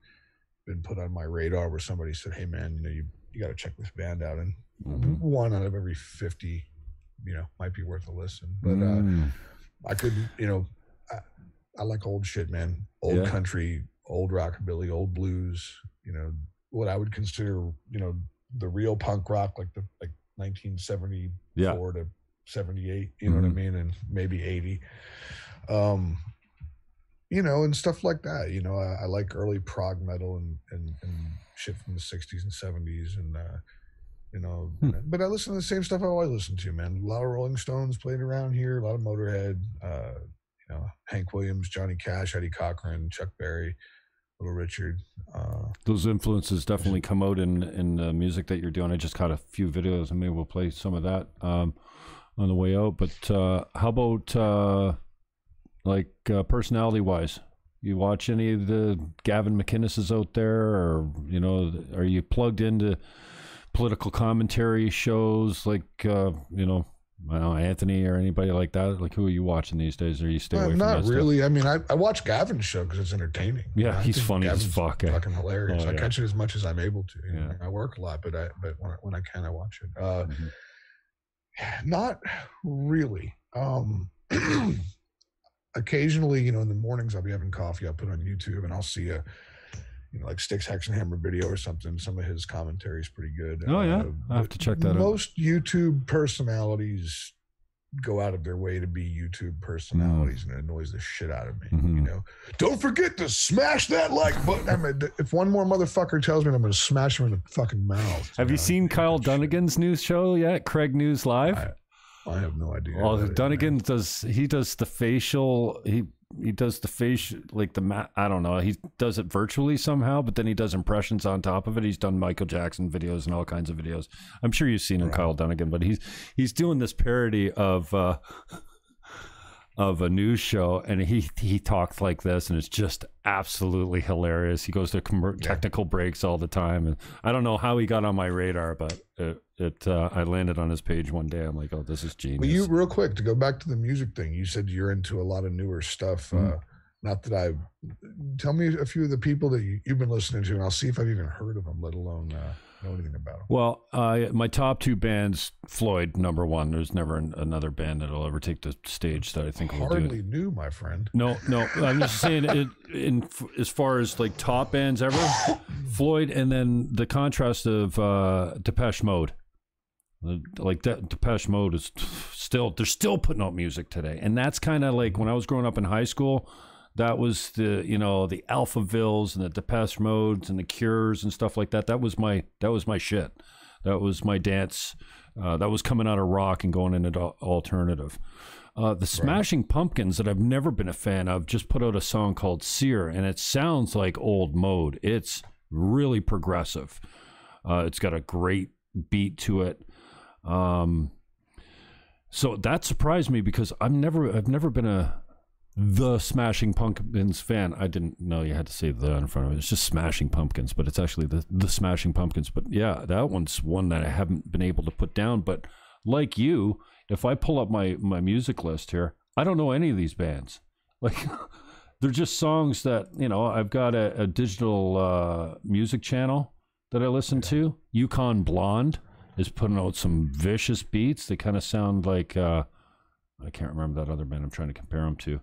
been put on my radar where somebody said, "Hey, man, you got to check this band out," and one out of every 50, might be worth a listen. But I couldn't, I like old shit, man. Old country, old rockabilly, old blues. What I would consider, the real punk rock, like 1974 to 78. You know what I mean, and maybe 80. And stuff like that. I like early prog metal and shit from the 60s and 70s, and but I listen to the same stuff I always listen to, man. A lot of Rolling Stones played around here, a lot of Motorhead, Hank Williams, Johnny Cash, Eddie Cochran, Chuck Berry, Little Richard. Those influences definitely come out in the music that you're doing. I just caught a few videos, and maybe we'll play some of that on the way out. But how about personality wise, you watch any of the Gavin McInnes's out there, or are you plugged into political commentary shows like I don't know, Anthony or anybody like that? Like, who are you watching these days? Or you stay away from that not really stuff? I mean, I watch Gavin's show because it's entertaining. He's funny as fuck. Fucking hilarious. I catch it as much as I'm able to. I work a lot, but when I can, I watch it. Not really. Occasionally, in the mornings I'll be having coffee, I'll put on YouTube and I'll see a like Styx Hexenhammer video or something. Some of his commentary is pretty good. I have to check that out. Most YouTube personalities go out of their way to be YouTube personalities, and it annoys the shit out of me. Don't forget to smash that like button. I mean, if one more motherfucker tells me, I'm going to smash him in the fucking mouth. Have you seen Kyle Dunnigan's new show yet? Craig News Live? I have no idea. Well, Dunnigan does the facial. He does the facial, like I don't know. He does it virtually somehow, but then he does impressions on top of it. He's done Michael Jackson videos and all kinds of videos. I'm sure you've seen him, Kyle Dunnigan, but he's doing this parody of a news show, and he talks like this, and it's just absolutely hilarious. He goes to technical breaks all the time, and I don't know how he got on my radar, but I landed on his page one day. I'm like, oh, this is genius. But you, real quick, to go back to the music thing, you said you're into a lot of newer stuff. Not that tell me a few of the people that you've been listening to, and I'll see if I've even heard of them, let alone know anything about them. Well, my top two bands, Floyd, number one. There's never another band that'll ever take the stage that I think will do it. Hardly new, my friend. No, I'm just saying as far as like top bands ever, Floyd, and then the contrast of Depeche Mode. Like that, Depeche Mode is they're still putting out music today, and that's kind of like when I was growing up in high school. That was the the Alphavilles and the Depeche Modes and the Cures and stuff like that. That was my shit. That was my dance. That was coming out of rock and going into alternative. The Smashing Pumpkins, that I've never been a fan of, just put out a song called Sear, and it sounds like old Mode. It's really progressive. It's got a great beat to it. So that surprised me because I've never been the Smashing Pumpkins fan. I didn't know you had to say the in front of it. It's just Smashing Pumpkins, but it's actually the Smashing Pumpkins. But yeah, that one's one that I haven't been able to put down. But like you, if I pull up my music list here, I don't know any of these bands. Like, they're just songs that, I've got a digital music channel that I listen to. Yukon Blonde is putting out some vicious beats. They kind of sound like, I can't remember that other band I'm trying to compare them to.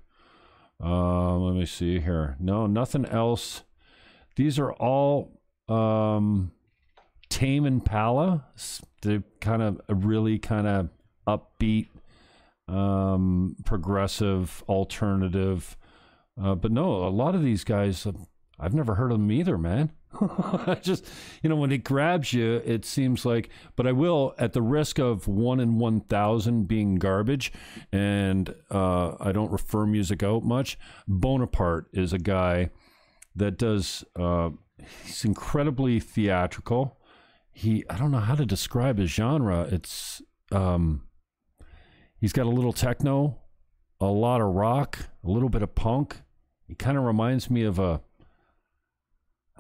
Let me see here. No, nothing else. These are all Tame Impala. They're kind of a really kind of upbeat, progressive, alternative. But no, a lot of these guys, I've never heard of them either, man. Just, when it grabs you, it seems like, but I will, at the risk of 1 in 1,000 being garbage, and I don't refer music out much. Bonaparte is a guy that does, he's incredibly theatrical. I don't know how to describe his genre. It's, he's got a little techno, a lot of rock, a little bit of punk. He kind of reminds me of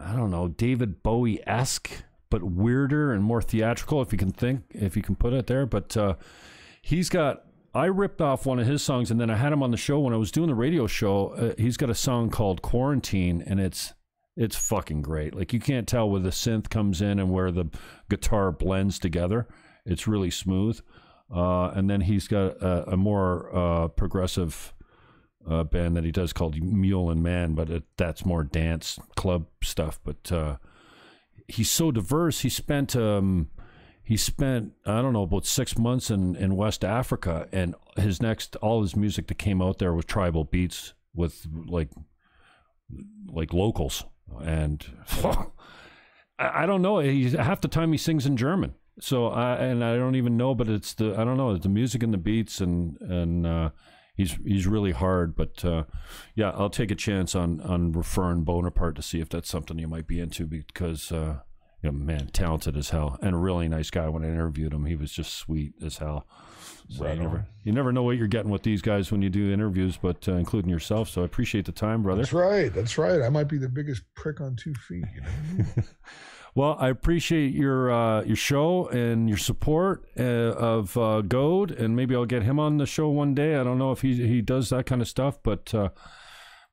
I don't know, David Bowie-esque, but weirder and more theatrical, if you can put it there. But I ripped off one of his songs, and then I had him on the show when I was doing the radio show. He's got a song called Quarantine, and it's fucking great. Like, you can't tell where the synth comes in and where the guitar blends together. It's really smooth. And then he's got a more progressive band that he does called Mule and Man, but that's more dance club stuff. But he's so diverse. He spent I don't know, about 6 months in West Africa, and all his music that came out there was tribal beats with like locals. And I don't know. Half the time he sings in German. So I don't even know, but it's the music and the beats, and he's really hard. But yeah, I'll take a chance on referring Bonaparte to see if that's something you might be into, because man, talented as hell, and a really nice guy. When I interviewed him, he was just sweet as hell. So you never know what you're getting with these guys when you do interviews, but including yourself. So I appreciate the time, brother. That's right. I might be the biggest prick on 2 feet. Well, I appreciate your show and your support of Goad, and maybe I'll get him on the show one day. I don't know if he does that kind of stuff, but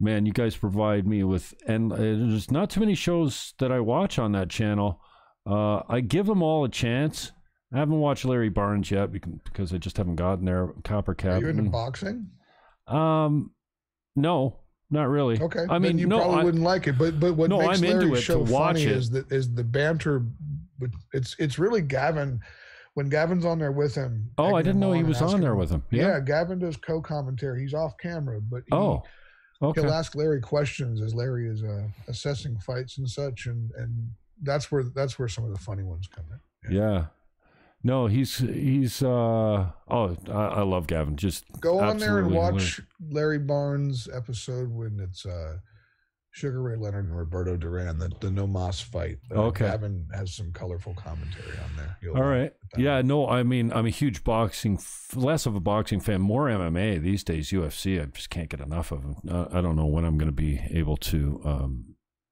man, you guys provide me with, and there's not too many shows that I watch on that channel. I give them all a chance. I haven't watched Larry Barnes yet because I just haven't gotten there. Copper Cap. Are you into boxing? No. Not really. Okay. I mean, you probably wouldn't like it, but what makes Larry's show funny is the banter. But it's really Gavin. When Gavin's on there with him. Oh, I didn't know he was on there with him. Yeah, Gavin does co-commentary. He's off camera, but he'll ask Larry questions as Larry is assessing fights and such, and that's where some of the funny ones come in. Yeah. No, he's I love Gavin. Just go on there and watch Larry Barnes episode when it's Sugar Ray Leonard and Roberto Duran, the No Mas fight. Okay. Gavin has some colorful commentary on there. All right. Yeah, no, I mean, I'm a huge less of a boxing fan, more MMA these days, UFC. I just can't get enough of them. I don't know when I'm going to be able to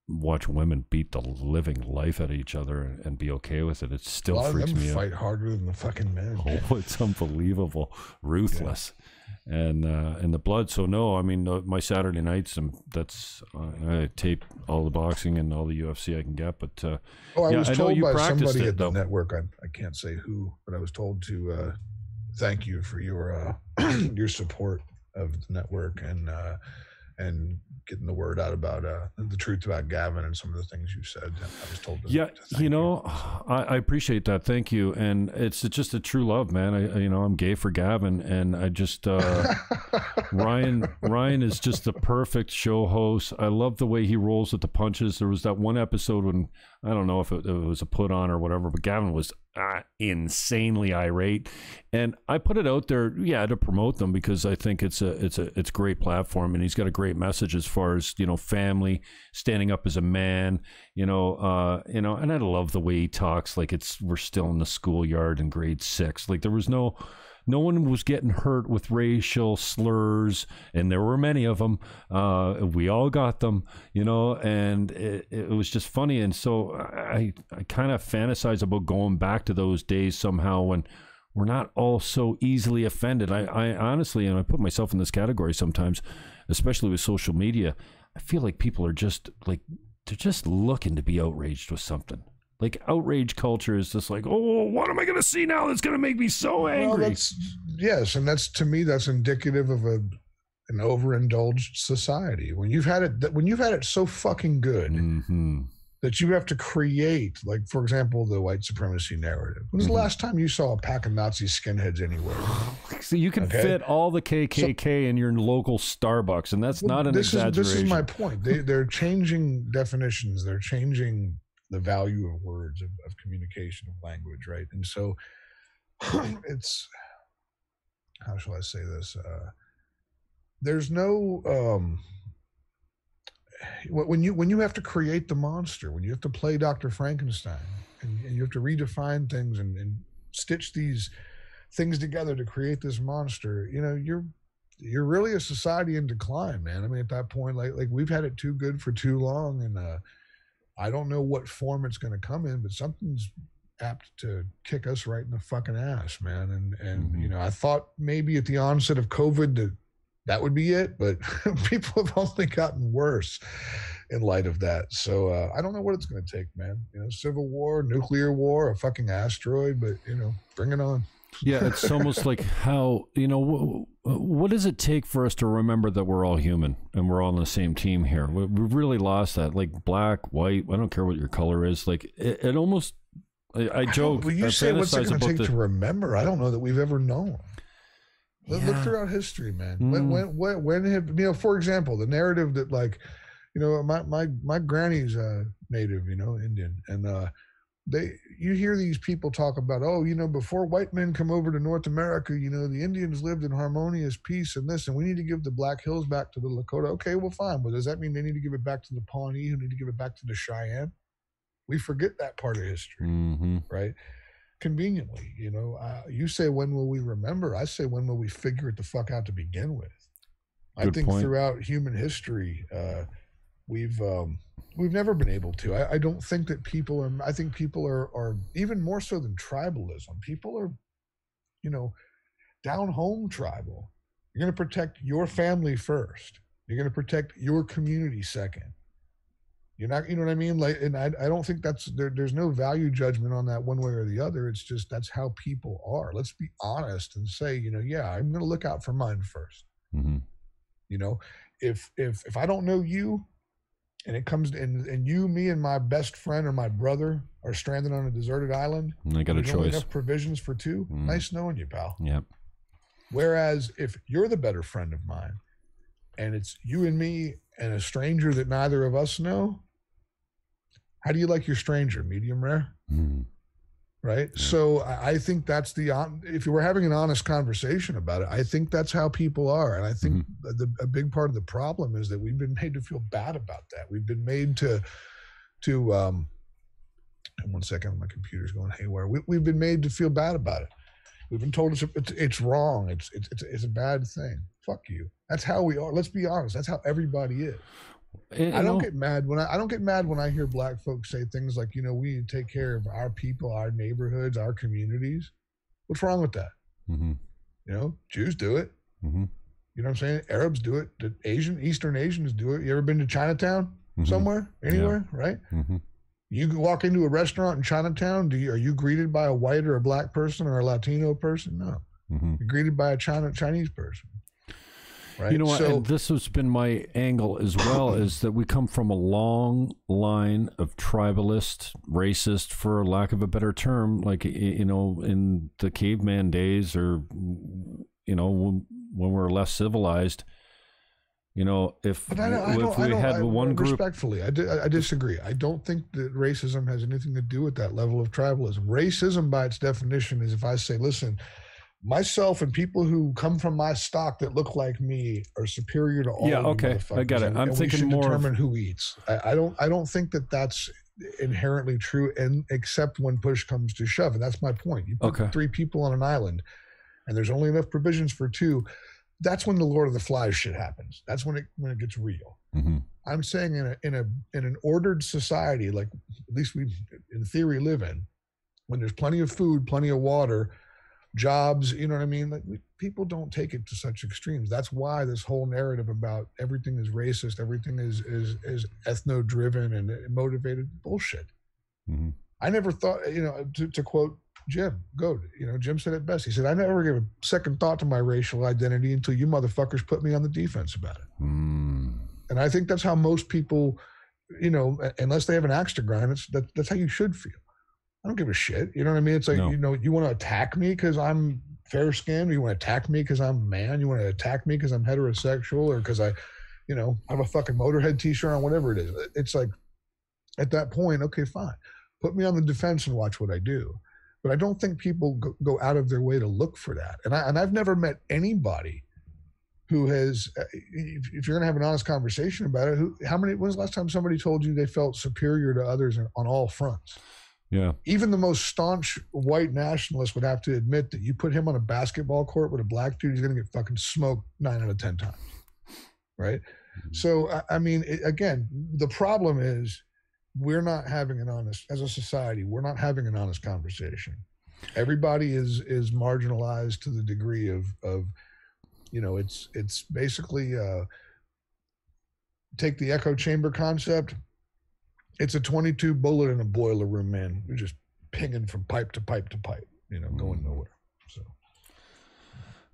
watch women beat the living life out of each other and be okay with it. It still freaks me out. Fight harder than the fucking men. Oh, it's unbelievable, ruthless, and the blood. So no, I mean my Saturday nights, I tape all the boxing and all the UFC I can get. But I was told by somebody at the network, I can't say who, but I was told to thank you for your your support of the network and getting the word out about the truth about Gavin and some of the things you said. I was told to I appreciate that. Thank you. And it's just a true love, man. I'm gay for Gavin, and I just Ryan is just the perfect show host. I love the way he rolls with the punches. There was that one episode when, I don't know if it was a put on or whatever, but Gavin was insanely irate, and I put it out there, to promote them, because I think it's a great platform, and he's got a great message as far as family, standing up as a man, and I love the way he talks like we're still in the schoolyard in grade 6. Like, there was no one was getting hurt with racial slurs, and there were many of them. We all got them, and it was just funny. And so I kind of fantasize about going back to those days somehow when we're not all so easily offended. I honestly, and I put myself in this category sometimes, especially with social media, I feel like people are just like, they're just looking to be outraged with something. Like, outrage culture is just like, oh, what am I going to see now that's going to make me so angry? Well, and that's, to me, that's indicative of an overindulged society. When you've had it so fucking good that you have to create, like, for example, the white supremacy narrative. When was the last time you saw a pack of Nazi skinheads anywhere? So you can fit all the KKK in your local Starbucks, and that's not an exaggeration. This is my point. They're changing definitions. They're changing the value of words, of communication, of language, right? And so it's, how shall I say this? There's no when you have to create the monster, when you have to play Dr. Frankenstein, and you have to redefine things and stitch these things together to create this monster, you're really a society in decline, man. I mean, at that point, like we've had it too good for too long, and I don't know what form it's going to come in, but something's apt to kick us right in the fucking ass, man. And you know, I thought maybe at the onset of COVID that would be it, but people have only gotten worse in light of that. So I don't know what it's going to take, man. You know, civil war, nuclear war, a fucking asteroid, but you know, bring it on. Yeah, it's almost like how, you know, what does it take for us to remember that we're all human and we're all on the same team here? We've really lost that. Like black, white, I don't care what your color is. Like it almost, I joke. Well, you say what's it going to take to remember? I don't know that we've ever known. Yeah. Look throughout history, man. When have, you know, for example, the narrative that, like, you know, my granny's native, you know, Indian, and you hear these people talk about, oh, you know, before white men come over to North America, you know, the Indians lived in harmonious peace and this, and we need to give the Black Hills back to the Lakota. Okay, well, fine. Well, does that mean they need to give it back to the Pawnee, who need to give it back to the Cheyenne? We forget that part of history, right? Conveniently, you know, you say, when will we remember? I say, when will we figure it the fuck out to begin with? Good I think point. Throughout human history, we've never been able to. I don't think that people are, I think people are even more so than tribalism. People are, you know, down home tribal. You're going to protect your family first. You're going to protect your community second. You're not, you know what I mean? Like, and I don't think there's no value judgment on that one way or the other. It's just, that's how people are. Let's be honest and say, you know, yeah, I'm going to look out for mine first. You know, if I don't know you, and it comes and you, me, and my best friend or my brother are stranded on a deserted island, and I got a choice. Enough provisions for two. Nice knowing you, pal. Yep. Whereas if you're the better friend of mine, and it's you and me and a stranger that neither of us know, how do you like your stranger? Medium rare? Right? Yeah. So I think that's if you were having an honest conversation about it, I think that's how people are. And I think a big part of the problem is that we've been made to feel bad about that. We've been made to and 1 second, my computer's going haywire. We've been made to feel bad about it. We've been told it's wrong. It's a bad thing. Fuck you. That's how we are. Let's be honest. That's how everybody is. I don't get mad when I hear black folks say things like, you know, we need to take care of our people, our neighborhoods, our communities. What's wrong with that? You know, Jews do it. You know what I'm saying? Arabs do it. The Eastern Asians do it. You ever been to Chinatown somewhere, anywhere, right? You can walk into a restaurant in Chinatown. Are you greeted by a white or a black person or a Latino person? No. You're greeted by a Chinese person. Right? You know what, and this has been my angle as well, is that we come from a long line of tribalist, racist, for lack of a better term, like, you know, in the caveman days, or, you know, when we're less civilized, you know, if we had one group. Respectfully, I disagree. I don't think that racism has anything to do with that level of tribalism. Racism, by its definition, is if I say, listen, myself and people who come from my stock that look like me are superior to all. Yeah, okay, I got it. I'm thinking more determine who eats. I don't think that that's inherently true, and except when push comes to shove, and that's my point. You put 3 people on an island, and there's only enough provisions for 2. That's when the Lord of the Flies shit happens. That's when it gets real. I'm saying in an ordered society, like at least we in theory live in, when there's plenty of food, plenty of water, jobs, you know what I mean? Like, people don't take it to such extremes. That's why this whole narrative about everything is racist, everything is ethno-driven and motivated, bullshit. I never thought, you know, to quote Jim Goad, you know, Jim said it best. He said, I never gave a second thought to my racial identity until you motherfuckers put me on the defense about it. And I think that's how most people, you know, unless they have an axe to grind, that's how you should feel. I don't give a shit. You know what I mean? It's like, you know, you want to attack me because I'm fair skinned? You want to attack me because I'm a man? You want to attack me because I'm heterosexual, or because I, you know, have a fucking Motorhead t-shirt on, whatever it is. It's like, at that point, okay, fine. Put me on the defense and watch what I do. But I don't think people go out of their way to look for that. And I've never met anybody who has, if you're going to have an honest conversation about it, when's the last time somebody told you they felt superior to others on all fronts? Yeah. Even the most staunch white nationalist would have to admit that you put him on a basketball court with a black dude, he's going to get fucking smoked 9 out of 10 times. Right. So, I mean, again, the problem is we're not having an honest, as a society, we're not having an honest conversation. Everybody is marginalized to the degree of it's basically take the echo chamber concept. It's a 22 bullet in a boiler room, man. We're just pinging from pipe to pipe to pipe, going nowhere. So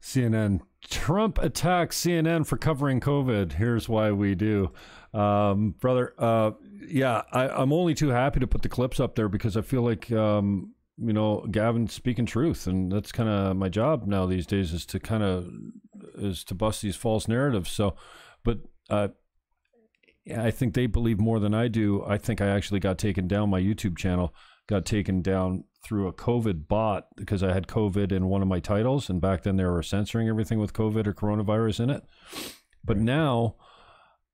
CNN, Trump attacks CNN for covering COVID. Here's why we do. Brother, I'm only too happy to put the clips up there because I feel like, Gavin's speaking truth, and that's kind of my job now these days is to bust these false narratives. So, but I think they believe more than I do. I think I actually got taken down. My YouTube channel got taken down through a COVID bot because I had COVID in one of my titles, and back then they were censoring everything with COVID or coronavirus in it. But now,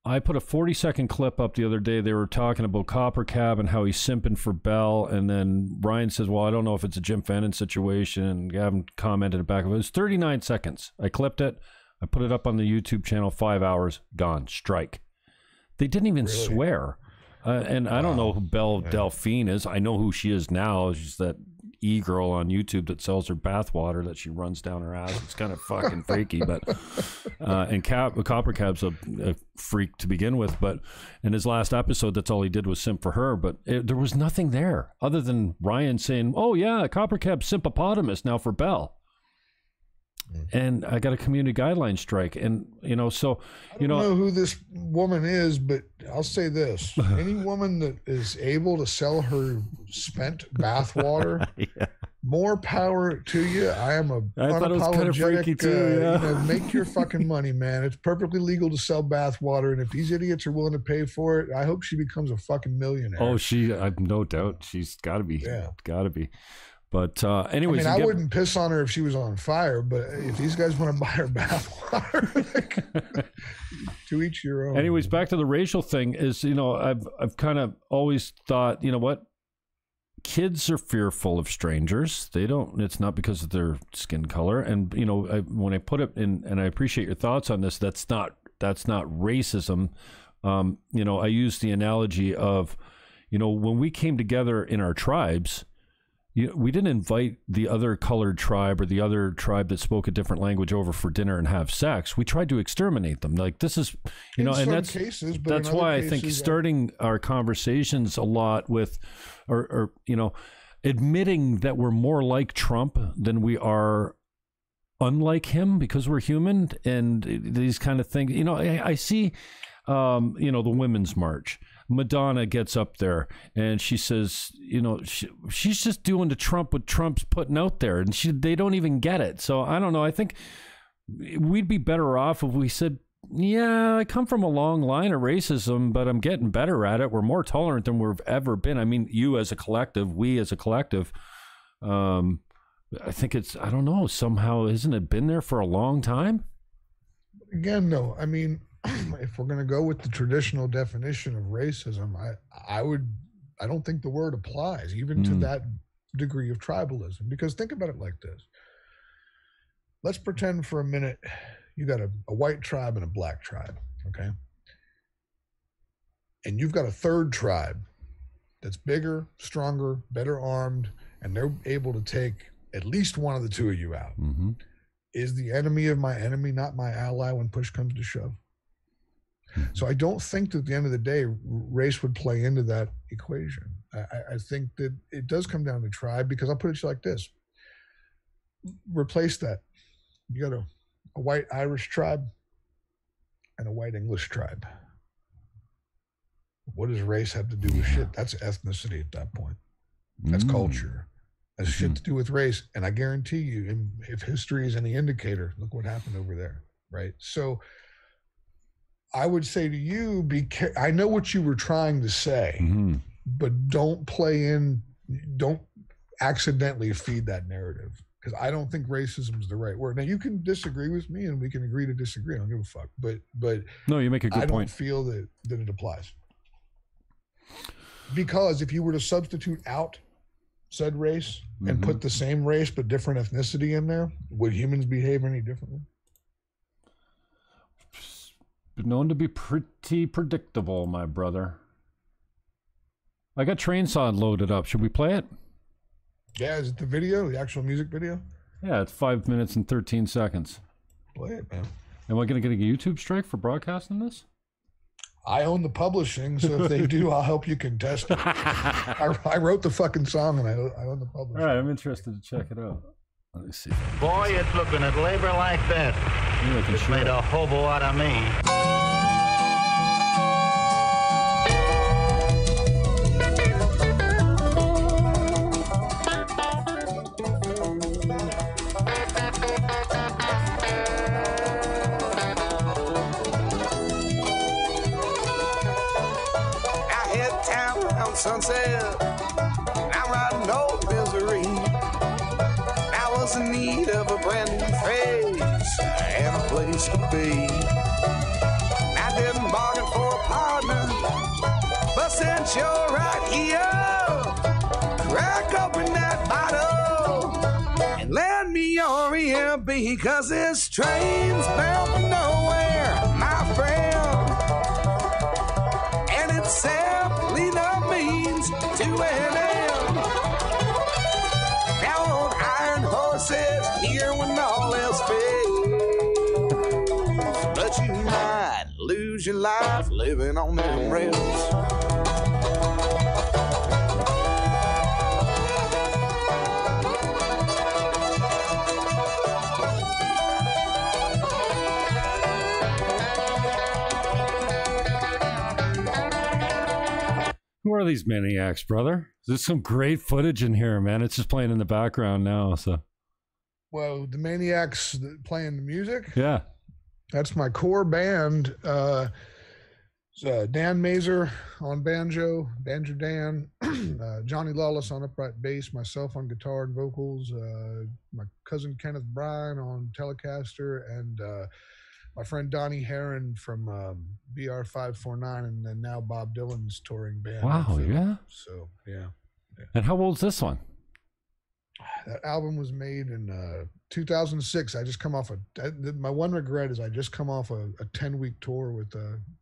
I put a 40-second clip up the other day. They were talking about Copper Cab and how he's simping for Bell. And then Ryan says, well, I don't know if it's a Jim Fannon situation. And Gavin commented back. It was 39 seconds. I clipped it. I put it up on the YouTube channel. 5 hours. Gone. Strike. They didn't even swear. And I don't know who Belle Delphine is. I know who she is now. She's that e-girl on YouTube that sells her bathwater that she runs down her ass. It's kind of fucking freaky, but and Copper Cab's a freak to begin with, but in his last episode, that's all he did was simp for her, but there was nothing there other than Ryan saying, oh yeah, Copper Cab simpopotamus now for Belle. And I got a community guideline strike. And, so, I don't know who this woman is, but I'll say this. Any woman that is able to sell her spent bathwater, more power to you. I am I thought it was kind of freaky too, make your fucking money, man. It's perfectly legal to sell bathwater. And if these idiots are willing to pay for it, I hope she becomes a fucking millionaire. Oh, I've no doubt. She's got to be. Yeah. Got to be. But anyways, I wouldn't piss on her if she was on fire, but if these guys want to buy her bathwater, to each your own. Anyways, back to the racial thing is, I've kind of always thought, what? Kids are fearful of strangers. It's not because of their skin color. And, when I put it in, and I appreciate your thoughts on this, that's not racism. I use the analogy of, when we came together in our tribes, we didn't invite the other colored tribe or the other tribe that spoke a different language over for dinner and have sex. We tried to exterminate them. Like this is, and that's why I think starting our conversations a lot with, or admitting that we're more like Trump than we are unlike him because we're human and these kind of things. I see, the Women's March. Madonna gets up there and she says, she's just doing to Trump what Trump's putting out there, and they don't even get it. So I don't know. I think we'd be better off if we said, yeah, I come from a long line of racism, but I'm getting better at it. We're more tolerant than we've ever been. I mean, you as a collective, we as a collective, I think I don't know, somehow, hasn't it been there for a long time? Again, no. I mean, if we're going to go with the traditional definition of racism, I don't think the word applies even to that degree of tribalism, because think about it like this. Let's pretend for a minute you got a white tribe and a black tribe, okay? And you've got a third tribe that's bigger, stronger, better armed, and they're able to take at least one of the two of you out. Mm-hmm. Is the enemy of my enemy not my ally when push comes to shove? So I don't think that at the end of the day, race would play into that equation. I think that it does come down to tribe, because I'll put it to you like this. Replace that. You got a white Irish tribe and a white English tribe. What does race have to do with shit? That's ethnicity at that point. That's culture. That's shit to do with race. And I guarantee you, if history is any indicator, look what happened over there, right? So I would say to you, I know what you were trying to say, but don't accidentally feed that narrative, because I don't think racism is the right word. Now, you can disagree with me and we can agree to disagree. I don't give a fuck. But no, you make a good point. I don't feel that it applies. Because if you were to substitute out said race and put the same race but different ethnicity in there, would humans behave any differently? Known to be pretty predictable, my brother. I got Train Song loaded up. Should we play it? Yeah, is it the video, the actual music video? Yeah, it's 5 minutes and 13 seconds. Play it, man. Am I going to get a YouTube strike for broadcasting this? I own the publishing, so if they do, I'll help you contest it. I wrote the fucking song, and I own the publishing. All right, I'm interested to check it out. Let me see. Boy, it's looking at labor like that. It's made a hobo out of me. Sunset, I'm riding no misery. I was in need of a brand new face and a place to be. I didn't bargain for a partner, but since you're right here, crack open that bottle and lend me your ear, because this train's bound for nowhere, my friend, and it's simply the means to an end. Now on iron horses here when all else fails, but you might lose your life living on them rails. Who are these maniacs, brother? There's some great footage in here, man. It's just playing in the background now. So, well, the Maniacs playing the music. Yeah, that's my core band. Dan Mazer on banjo Dan, Johnny Lawless on upright bass, myself on guitar and vocals, my cousin Kenneth Bryan on Telecaster, and my friend Donnie Heron from BR549, and then now Bob Dylan's touring band. Wow, yeah. So, yeah. And how old's this one? That album was made in 2006. I just come off my one regret is I just come off a 10-week tour with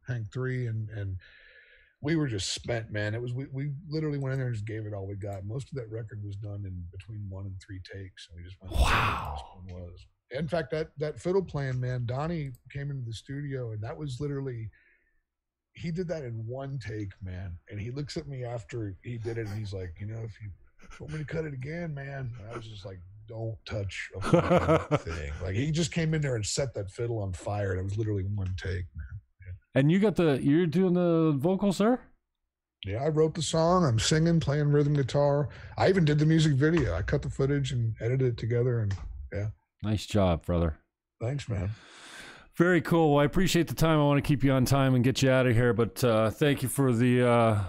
Hank 3, and we were just spent, man. It was we literally went in there and just gave it all we got. Most of that record was done in between 1 and 3 takes, and we just went. Wow. This one was. In fact, that fiddle playing, man, Donnie came into the studio, and that was literally, he did that in 1 take, man. And he looks at me after he did it, and he's like, you know, if you want me to cut it again, man. And I was just like, don't touch a fucking thing. Like, he just came in there and set that fiddle on fire, and it was literally 1 take, man. Yeah. And you're doing the vocals, sir? Yeah, I wrote the song. I'm singing, playing rhythm guitar. I even did the music video. I cut the footage and edited it together, and yeah. Nice job, brother. Thanks, man. Very cool. Well, I appreciate the time. I want to keep you on time and get you out of here, but thank you for the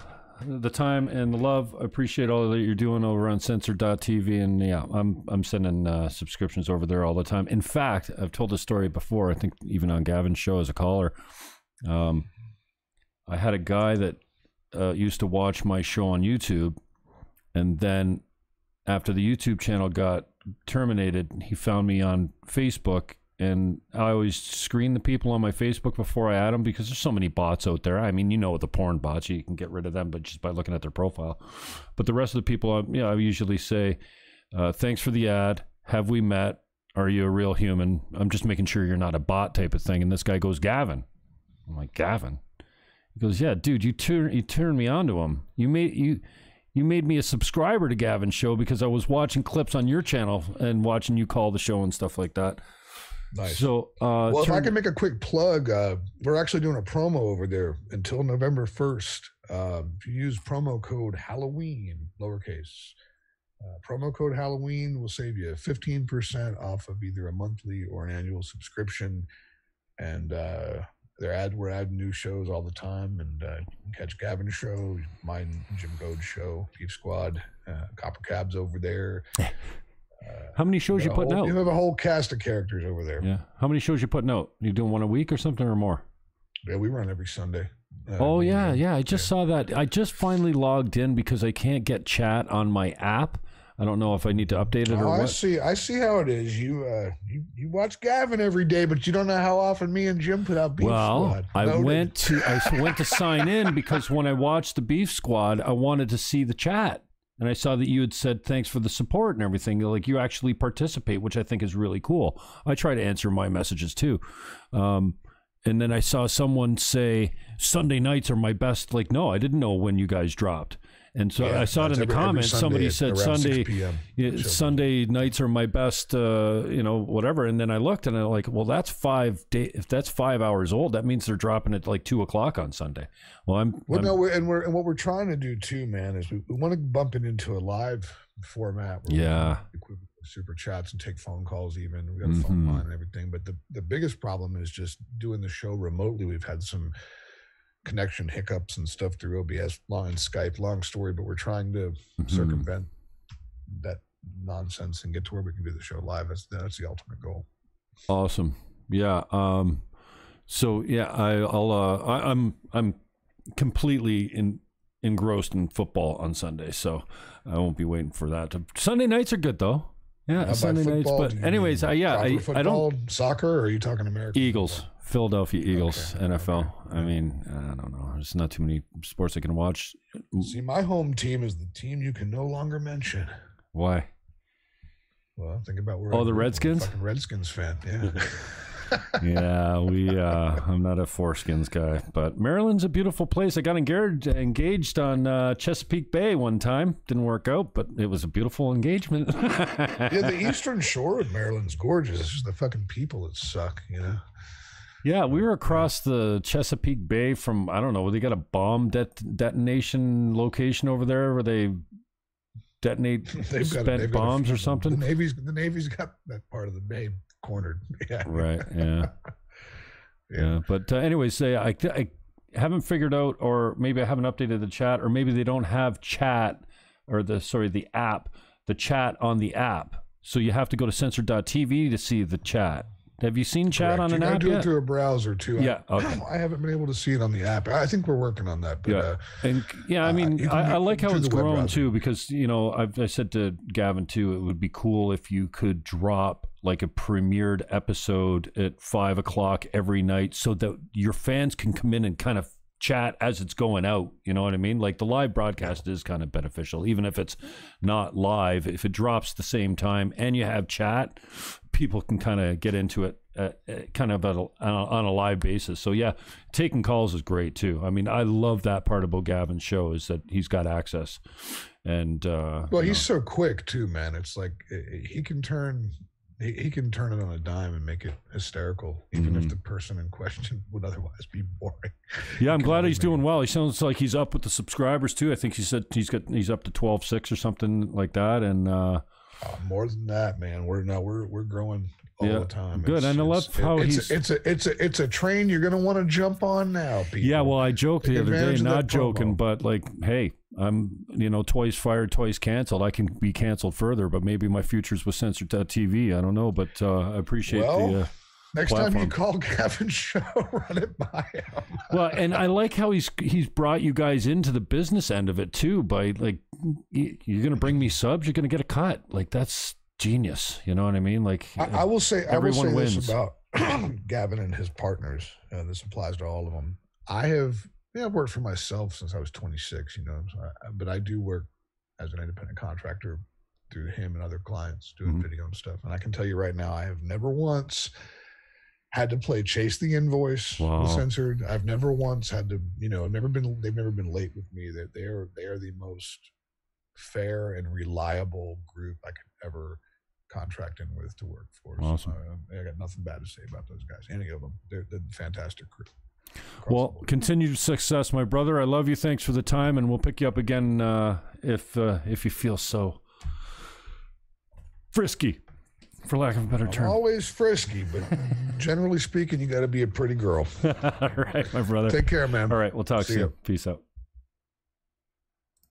time and the love. I appreciate all that you're doing over on censored.tv, and yeah, I'm sending subscriptions over there all the time. In fact, I've told this story before, I think even on Gavin's show as a caller. I had a guy that used to watch my show on YouTube, and then after the YouTube channel got terminated, he found me on Facebook, and I always screen the people on my Facebook before I add them, because there's so many bots out there. I mean, you know, the porn bots, you can get rid of them, but just by looking at their profile. But the rest of the people, I usually say, thanks for the ad. Have we met? Are you a real human? I'm just making sure you're not a bot type of thing. And this guy goes, Gavin. I'm like, Gavin? He goes, yeah, dude, you turned me on to him. You made me a subscriber to Gavin's show because I was watching clips on your channel and watching you call the show and stuff like that. Nice. So, well, if I can make a quick plug, we're actually doing a promo over there until November 1st. If you use promo code Halloween, lowercase, promo code Halloween will save you 15% off of either a monthly or an annual subscription. And we're adding new shows all the time, and you can catch Gavin's show, mine, Jim Goad show, Thief Squad, Copper Cabs over there. How many shows you putting out? You have a whole cast of characters over there. Yeah. How many shows you putting out? You doing one a week or something, or more? Yeah, we run every Sunday. Yeah. I just saw that. I just finally logged in because I can't get chat on my app I don't know if I need to update it or what. I see how it is. You watch Gavin every day, but you don't know how often me and Jim put out Beef Squad. I went to sign in because when I watched the Beef Squad, I wanted to see the chat. And I saw that you had said thanks for the support and everything. Like, you actually participate, which I think is really cool. I try to answer my messages too. And then I saw someone say Sunday nights are my best. Like, no, I didn't know when you guys dropped. And so I saw it in the comments. Somebody said Sunday nights are my best, whatever. And then I looked and I'm like, well, that's 5 days. If that's 5 hours old, that means they're dropping at like 2 o'clock on Sunday. Well, what we're trying to do too, man, is we want to bump it into a live format. Where we super chats and take phone calls. Even we got a phone line and everything. But the biggest problem is just doing the show remotely. We've had some connection hiccups and stuff through OBS and Skype. Long story, but we're trying to circumvent that nonsense and get to where we can do the show live. That's the ultimate goal. Awesome. Yeah. So yeah, I'm completely engrossed in football on Sunday, so I won't be waiting for that. Sunday nights are good though. Yeah, Sunday nights. But anyways, I don't soccer. Or are you talking American Eagles? Football? Philadelphia Eagles, okay, NFL. Okay. I mean, I don't know. There's not too many sports I can watch. See, my home team is the team you can no longer mention. Why? Well, think about where. Oh, the Redskins? I'm a fucking Redskins fan. Yeah. Yeah, I'm not a Foreskins guy, but Maryland's a beautiful place. I got engaged on Chesapeake Bay one time. Didn't work out, but it was a beautiful engagement. Yeah, the eastern shore of Maryland's gorgeous. It's just the fucking people that suck, you know? Yeah, we were across the Chesapeake Bay from, I don't know, they got a bomb detonation location over there where they detonate spent bombs or something. The Navy's got that part of the bay cornered. Yeah. Right. Yeah. Yeah. But anyways, I haven't figured out, or maybe I haven't updated the chat, or maybe they don't have chat or the app, the chat on the app. So you have to go to censored.tv to see the chat. Have you seen chat on an app yet? You can do it through a browser too. Yeah, okay. I haven't been able to see it on the app. I think we're working on that. But, I mean, I like how it's grown too, because I said to Gavin too, it would be cool if you could drop like a premiered episode at 5 o'clock every night, so that your fans can come in and kind of chat as it's going out. You know what I mean? Like the live broadcast is kind of beneficial, even if it's not live. If it drops the same time and you have chat, people can kind of get into it kind of on a live basis. So yeah, taking calls is great too. I mean, I love that part about Gavin's show, is that he's got access. And he's so quick too, man. It's like he can turn it on a dime and make it hysterical, even if the person in question would otherwise be boring. Yeah, I'm glad he's doing well. He sounds like he's up with the subscribers too. I think he said he's up to 12.6 or something like that. And more than that, man. We're growing all the time. Good. And I love how it's a train you're going to want to jump on now, people. Yeah, well, I joked the other day, not joking, but like, hey, I'm, twice fired, twice canceled. I can be canceled further, but maybe my future's with censored.tv. I don't know, but I appreciate the next platform. time you call Gavin's show, run it by him. Well, and I like how he's brought you guys into the business end of it too, by like, you're going to bring me subs, you're going to get a cut. Like, that's genius. You know what I mean? Like, I will say wins. This about Gavin and his partners. This applies to all of them. I've worked for myself since I was 26, but I do work as an independent contractor through him and other clients doing video and stuff. And I can tell you right now, I have never once had to play chase the invoice with censored. I've never once had to, they've never been late with me. They are the most fair and reliable group I could ever contract in with to work for. Awesome. So, I got nothing bad to say about those guys. Any of them. They're a fantastic crew. Well, continued success, my brother. I love you. Thanks for the time, and we'll pick you up again if you feel so frisky, for lack of a better term. I'm always frisky, but generally speaking, you got to be a pretty girl. All right, my brother. Take care, man. All right, we'll talk soon. Peace out.